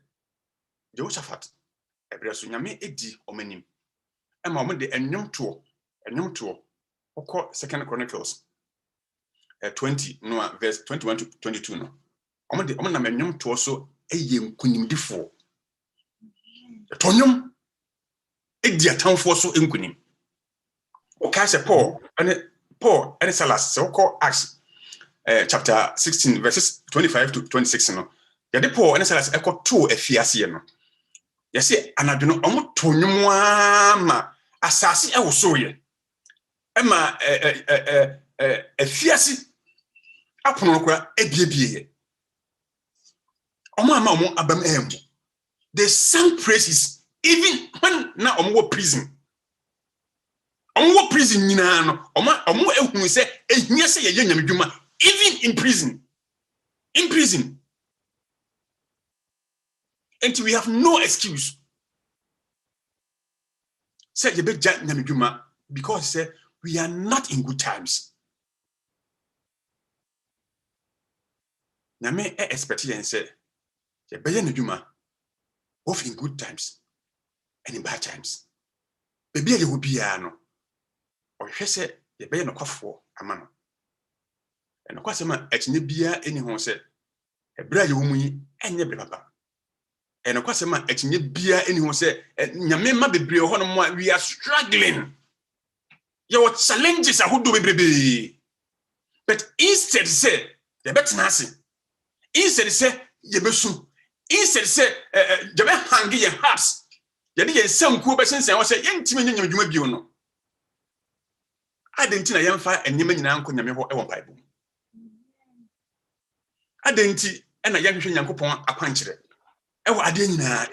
Speaker 7: Jehoshaphat ebra so nyame edi omanim. Emma omo de enwum to oko 2 Chronicles 20 no verse 21 to 22 no omo na enwum to so eye nkunimdifo tonwum edi atamfo so nkunim o ka se Paul and Silas so call Acts chapter 16 verses 25 to 26 no ya de Paul and Silas eko to afiase no yesi anadwono omo tonwum ama asasi e wo soye ema afiase apono kora ebiebie omo ama omo abam embo. They sang praises even when na omo wo prison. Omo wo prison nyina no omo ehunu se ehia se ye nyamedwuma even in prison. In prison. And we have no excuse. Say you be nyamedwuma because say we are not in good times. Nyame expect yen say you be nyamedwuma both in good times and in bad times. Baby you will be no. Or hwe say you be no kwafo ama no. And kwasema etinye bia eni ho say ebra ye wo mu yi enye bre papa. And of course, bia anyone say, Nyamema bebre ho no we are struggling. Your challenges are who do baby. But instead say, the better nasi. Instead say, yebesu. Instead say, jabe hangi your hearts. Yadi ye some cool person say, I say, yentimi nyamedwuma bio no. Adenti na yemfa enyema nyina anko nyame ho e won Bible. Adenti e na yehwehwe Nyankopon akwankyere.
Speaker 5: Amen.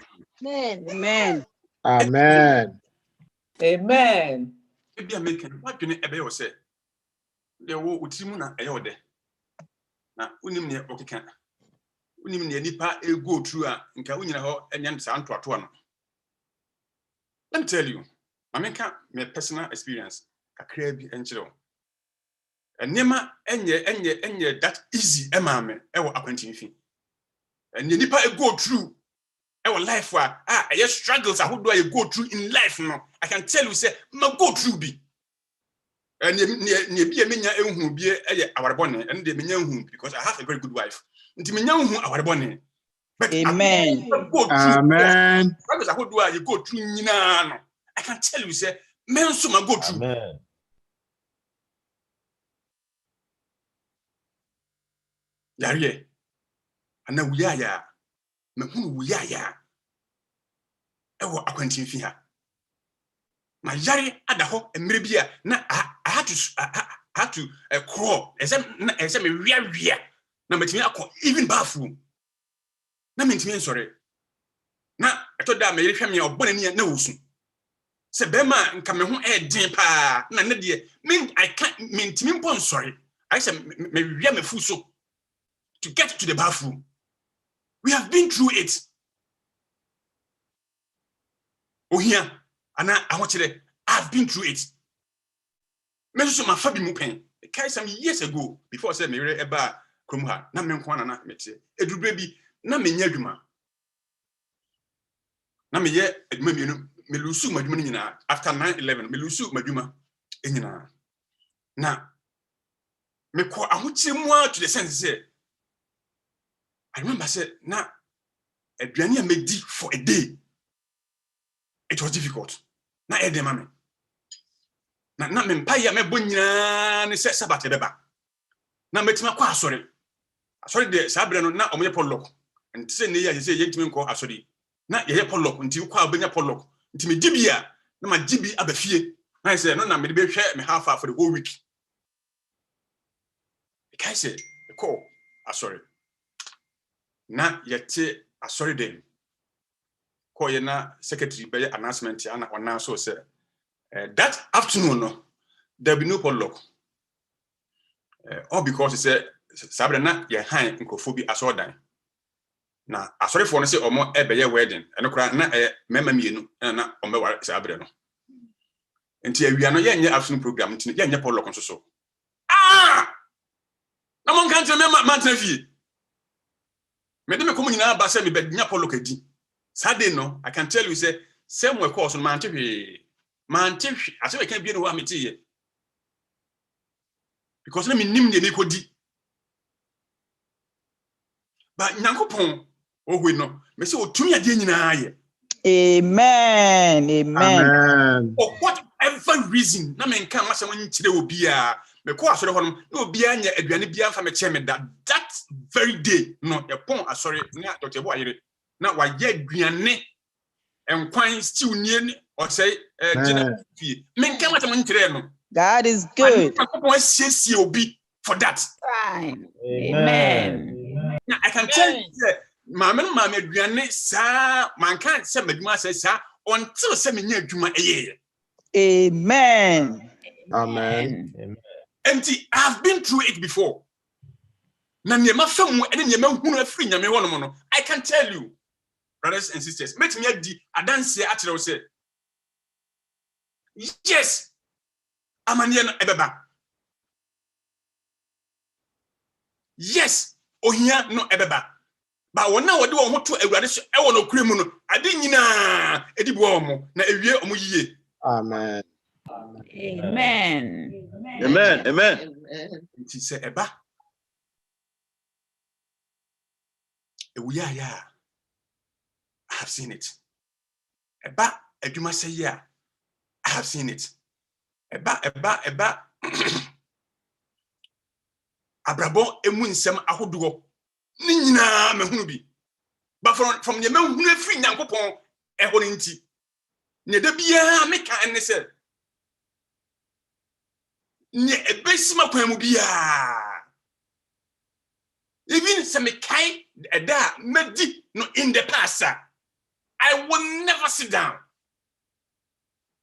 Speaker 5: Amen.
Speaker 6: Amen.
Speaker 1: Amen.
Speaker 7: Ebi American what do ebe yo say de wo utimu na eyo de na unim ne okeka unim ne nipa e go through a nka unyina ho enya sa antoato no. Let me tell you, America my personal experience kakra bi enchiro enema enye that easy emame e wo akwantinfi enye nipa e go through our life I struggles I do I go through in life no. I can tell you say ma go through bi. And ne bi menya ehunu bi eye awarebone and de menya ehunu because I have a very good wife. Nti menya ehunu awarebone. But
Speaker 3: Amen.
Speaker 6: Amen.
Speaker 7: Struggles I do I go through nyina no. I can tell you say men so ma go through.
Speaker 6: Amen.
Speaker 7: Yare. Ana wuyaya. Mehunu wuyaya. Ewo akwantinfi ha. Ma yare adaho emre bia na I had to crawl. Ese me wia. na metimi akọ even bathroom na mentimi nsɔre na ɛtɔ da me yɛhwɛ me ɔbɔ n'ani na wosu sɛ bɛma nka me ho ɛden pa na ne deɛ I can't mentimi mpo nsɔre I say me wia me fu so to get to the bathroom. We have been through it. Oh here, and I want you to. I've been through it. Me so my fabi mu pen. Some years ago, before I said me eba kromha, na me nkwa na mete. Edubra bi na me nya adwuma. Na me ye adwuma mienu, me lusu madwuma nyina after 9/11, me lusu madwuma nyina. Na me ko ahokyere mu to the sense say I remember say na aduane a medi for a day. It was difficult. Na e dem ame. Na me mpa ya me bo nyina ne se sabat beba. Na metima kwa asori. Asori de sabre no na omoye pollock. Nti se ne ya se yentimi nko asori. Na ye pollock nti kwa obenya pollock. Nti me gibia na ma gibi abafie. Na say no na me de be hwe me half for the whole week. Kai say call asori. Na yete asori dem. Call ye na secretary be announcement ya na ona so say that afternoon no there be no potluck. All because he said sabre na ye han nkofo bi asodan. Na asori for no say omo ebe ye wedding. Eno kra na mema mienu na omo ware sabre no. Enti awia no ye nye afternoon program enti ye nye potluck nso so. Na mon kan tell me man fie. Me de me komu nyina ba say me be nya potluck edi. Saturday no, I can tell you say same way course man TV. I say we can be no wa meti. Because let me nim de ko di. But Nyankopon oh we no. Me say otumi ade nyina ye.
Speaker 3: Amen. Amen.
Speaker 7: For whatever reason, na me nka masem nkyire obi a me ko asore ho no na obi anya aduane bia mfa me che me that very day no e pon asore na Dr. Bo Ayere na wa ye aduane enkwan stew nie or say gina fie me nka masem nkyire no.
Speaker 3: God is good.
Speaker 7: For that.
Speaker 3: Fine. Amen.
Speaker 7: Now, I can tell you that Mama Duane sa man can't say Maduma says until semi Juma a year.
Speaker 3: Amen.
Speaker 6: Amen.
Speaker 7: And I've been through it before. I can tell you, brothers and sisters, make me a dance at say yes. Amanian ebeba. Yes, ohia no ebeba. But wona wode wo hoto awurade so e wono kure mu no ade nyina edibo omo na ewie omo yiye.
Speaker 6: Amen.
Speaker 5: Amen.
Speaker 2: Amen. Amen.
Speaker 7: Nti se eba. Ewuya ya. I have seen it. Eba adwuma se ya. I have seen it. Eba abrabo emu nsem ahodogo ni nyina mahunu bi but from the man who free Nyankopon ehoro nti ne da bia meka enne se ne ebesima kwan mu bia even se mekai eda medi no in the past I will never sit down.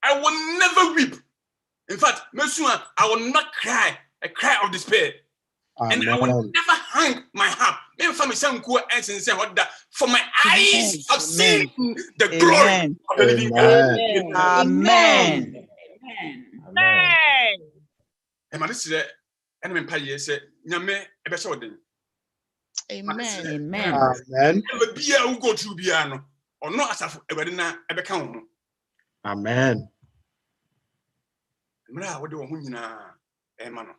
Speaker 7: I will never weep. In fact, I will not cry a cry of despair.
Speaker 6: Amen.
Speaker 7: And I will never hang my harp. For my eyes have seen the glory of the living God.
Speaker 3: Amen.
Speaker 5: Amen.
Speaker 3: Amen.
Speaker 6: Amen.
Speaker 7: Mra wode wo ho nyina ema no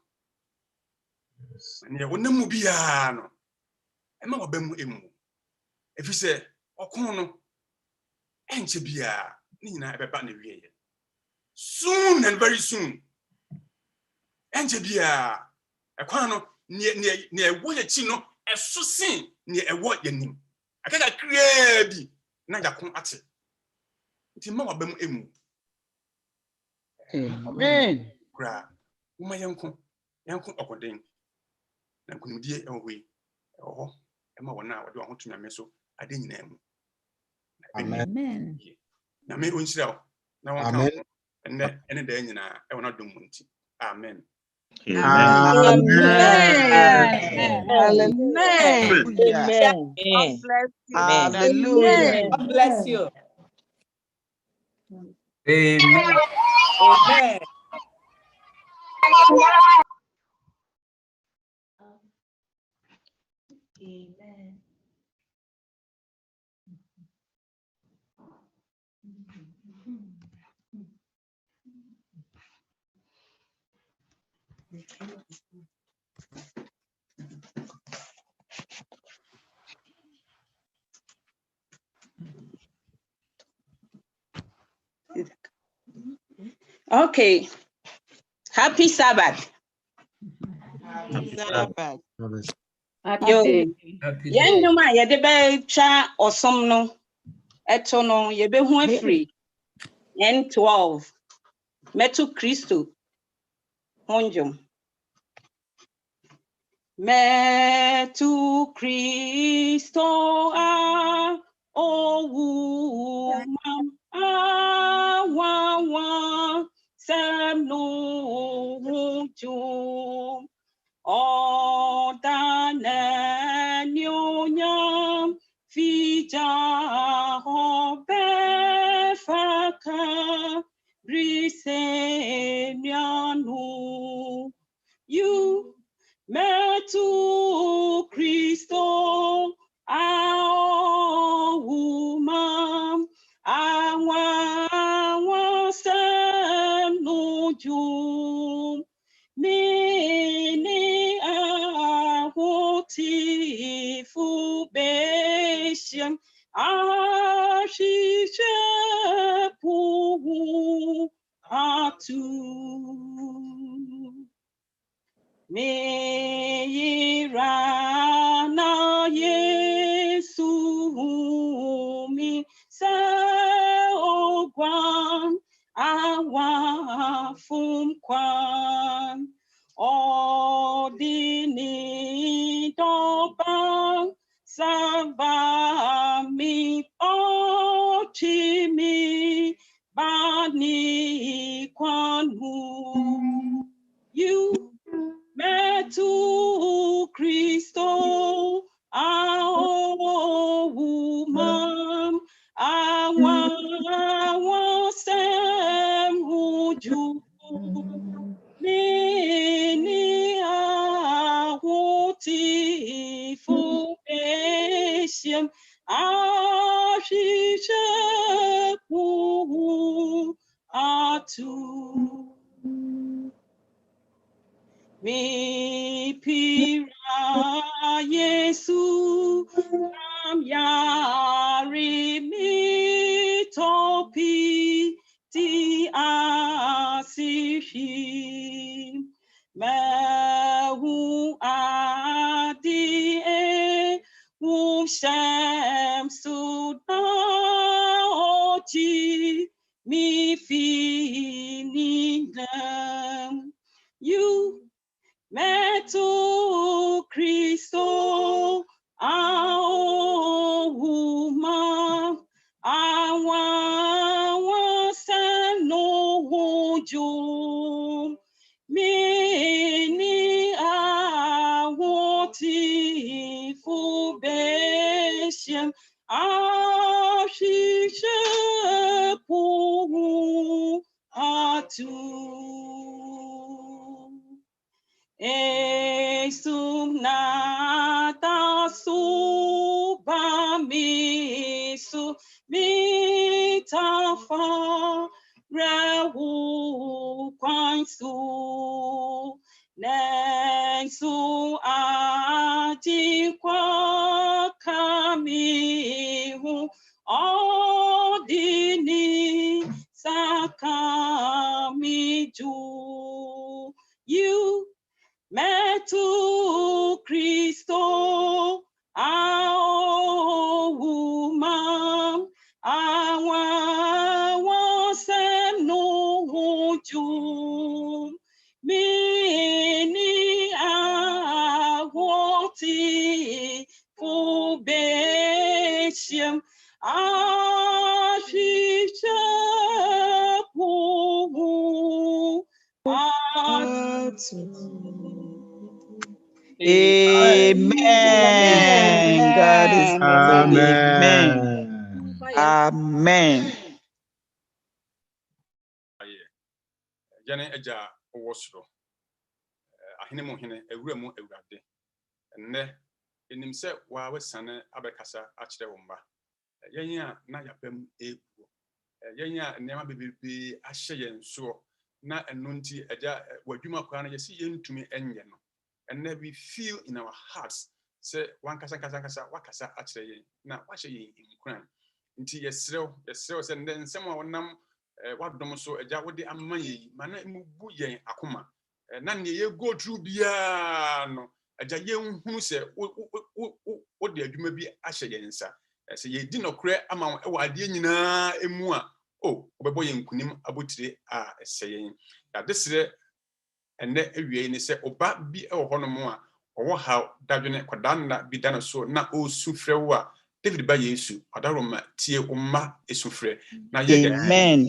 Speaker 7: ne wonamu bia no ema wobamu emu efise okon no enche bia ni nyina ebeba na wieye soon and very soon enche bia ekwan no ne ewo ye chi no eso sin ne ewo yanim akaka krea bi na yakon ate nti ma wobamu emu.
Speaker 3: Amen.
Speaker 7: Gra, uma yanko okoden. Na kunudie enwe. Oh, Emma wana wadu want to nyame so ade nyina mu.
Speaker 8: Amen.
Speaker 7: Nyame onhyira na wonka
Speaker 8: Amen.
Speaker 7: ene da nyina e wona dum munti. Amen.
Speaker 8: Amen.
Speaker 3: Amen.
Speaker 5: God bless you.
Speaker 3: Hallelujah.
Speaker 5: God bless you.
Speaker 4: Amen.
Speaker 5: Amen.
Speaker 9: Amen.
Speaker 5: Okay. Happy Sabbath.
Speaker 3: Happy Sabbath.
Speaker 5: Yo.
Speaker 4: Happy
Speaker 5: Yen
Speaker 4: day.
Speaker 5: numa ye de be cha osom no. Eto no ye be hu afri. N12. Metu Christo. Honjum. Metu Christo a o mam wa sem no jum o dane nyonyam fija ho befaka brise nyanu you Metu Christo a woman awa sem no jum mini a hoti fu beshem a shishe pu atu Meirana Yesu mi se ogwan awa fum kwan odini doba saba mi ochimi bani kwanu you Metu Christo a woman awa sem huju mini a hoti fu beshem a shishe pu atu Mi pira Yesu am yari mi topi ti asishi mehu adi shem sudaoti mi fininem you Metu Christo a woman awa sem no hujum mini a woti fu beshem a shishe pu atu Esum nata suba misu mitafa rehu kwansu nensu aji kwa kamihu odini sakamiju you Metu Christo a woman awa sem no hujum mini a hoti
Speaker 3: Amen. God is good. Amen. Amen.
Speaker 7: Jane eja owosro ahene mo hene ewura mu ewurade enne enim se wa wesane abekasa akire wo mba yen a na yapam eguo yen a nema bebebe ahye yen so na eno nti eja wadwuma kwa na yesi yentumi enye no enne we feel in our hearts se wan kasa wakasa akire yen na wahye yen inkran nti yesrew se nsem a wonam wadom so eja wode amma yi mana mubu yen akoma na ne ye go through bia no eja yen hunu se wo de adwuma bi ahye yen nsa se ye di nokre ama wo ade nyina emu a obebo yen kunim abotire a ese yen ya desire enne ewie ni se oba bi ewo honom a owo ha dadwene kwadanda bi dana so na o sufre wo a David ba Yesu adaroma tie umma esufre na ye
Speaker 3: Amen.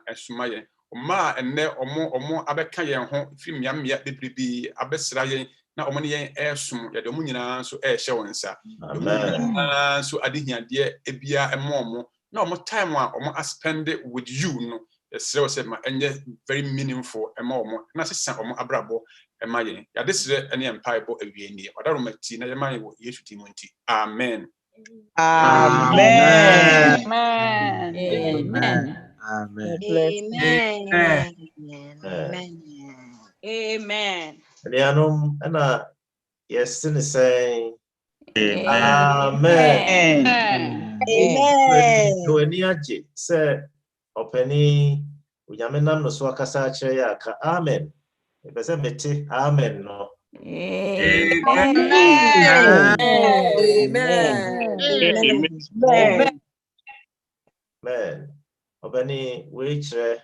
Speaker 7: esuma ye umma enne omo abeka yen ho firi miamia bebrebe abesra yen na omo ne yen esum ye de omo nyina so ehye wonsa
Speaker 6: Amen.
Speaker 7: so adehiade ebia emomo na omo time a omo spend with you no esre se ma enye very meaningful emomo na sesa omo abrabo ema yen ya desire ene empaibo awie ni adaroma ti na ye man wo Yesu ti monti amen.
Speaker 3: Amen.
Speaker 8: Amen.
Speaker 5: Amen.
Speaker 6: Amen. And yes, in the saying,
Speaker 8: Amen.
Speaker 6: To any aje say openi unyamenam no so akasa akire ya ka amen. Epese meti amen no. Man, openi we kire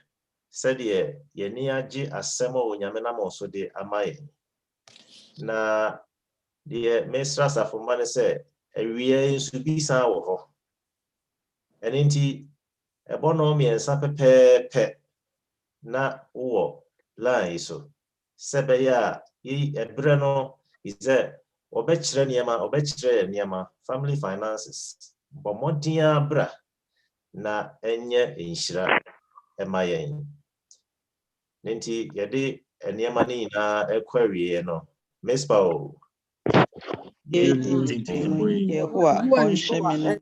Speaker 6: said ye ni aje asemo unyamenam so de amaye. Na the mistress of money say ewie nsu bi san wo ho. Enti ebono miensa pepepe na wo line so sebe ya yi ebre no ize obekire niema family finances bomodia bra na enye enhira emayen nenti yede niema ni na ekwawie no mespa o
Speaker 3: Yehowa onshemene.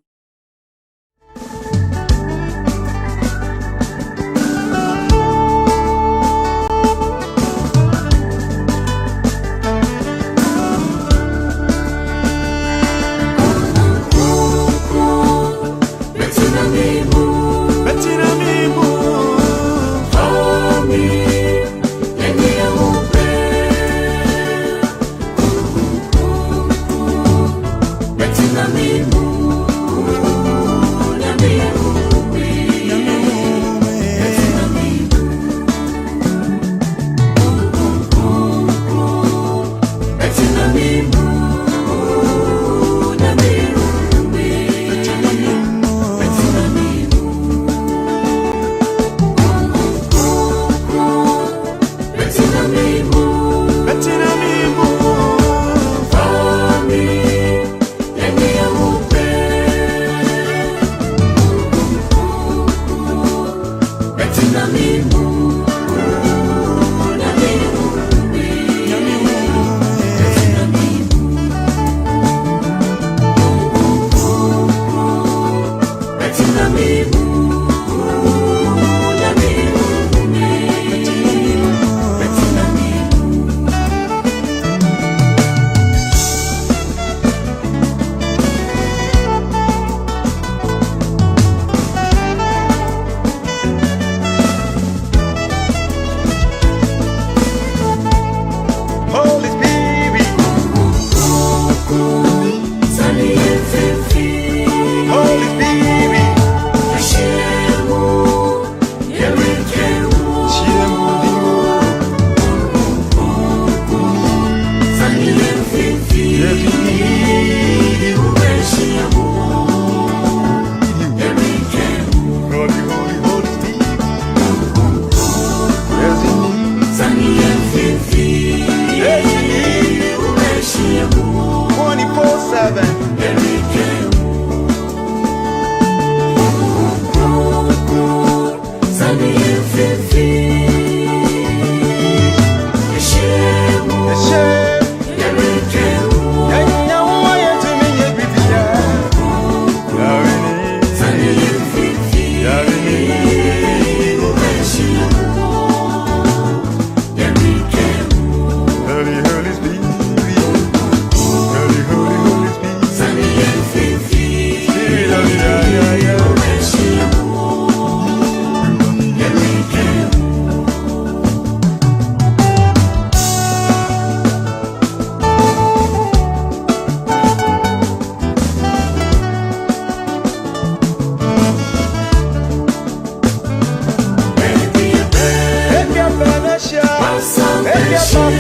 Speaker 9: Bettina
Speaker 1: Yes,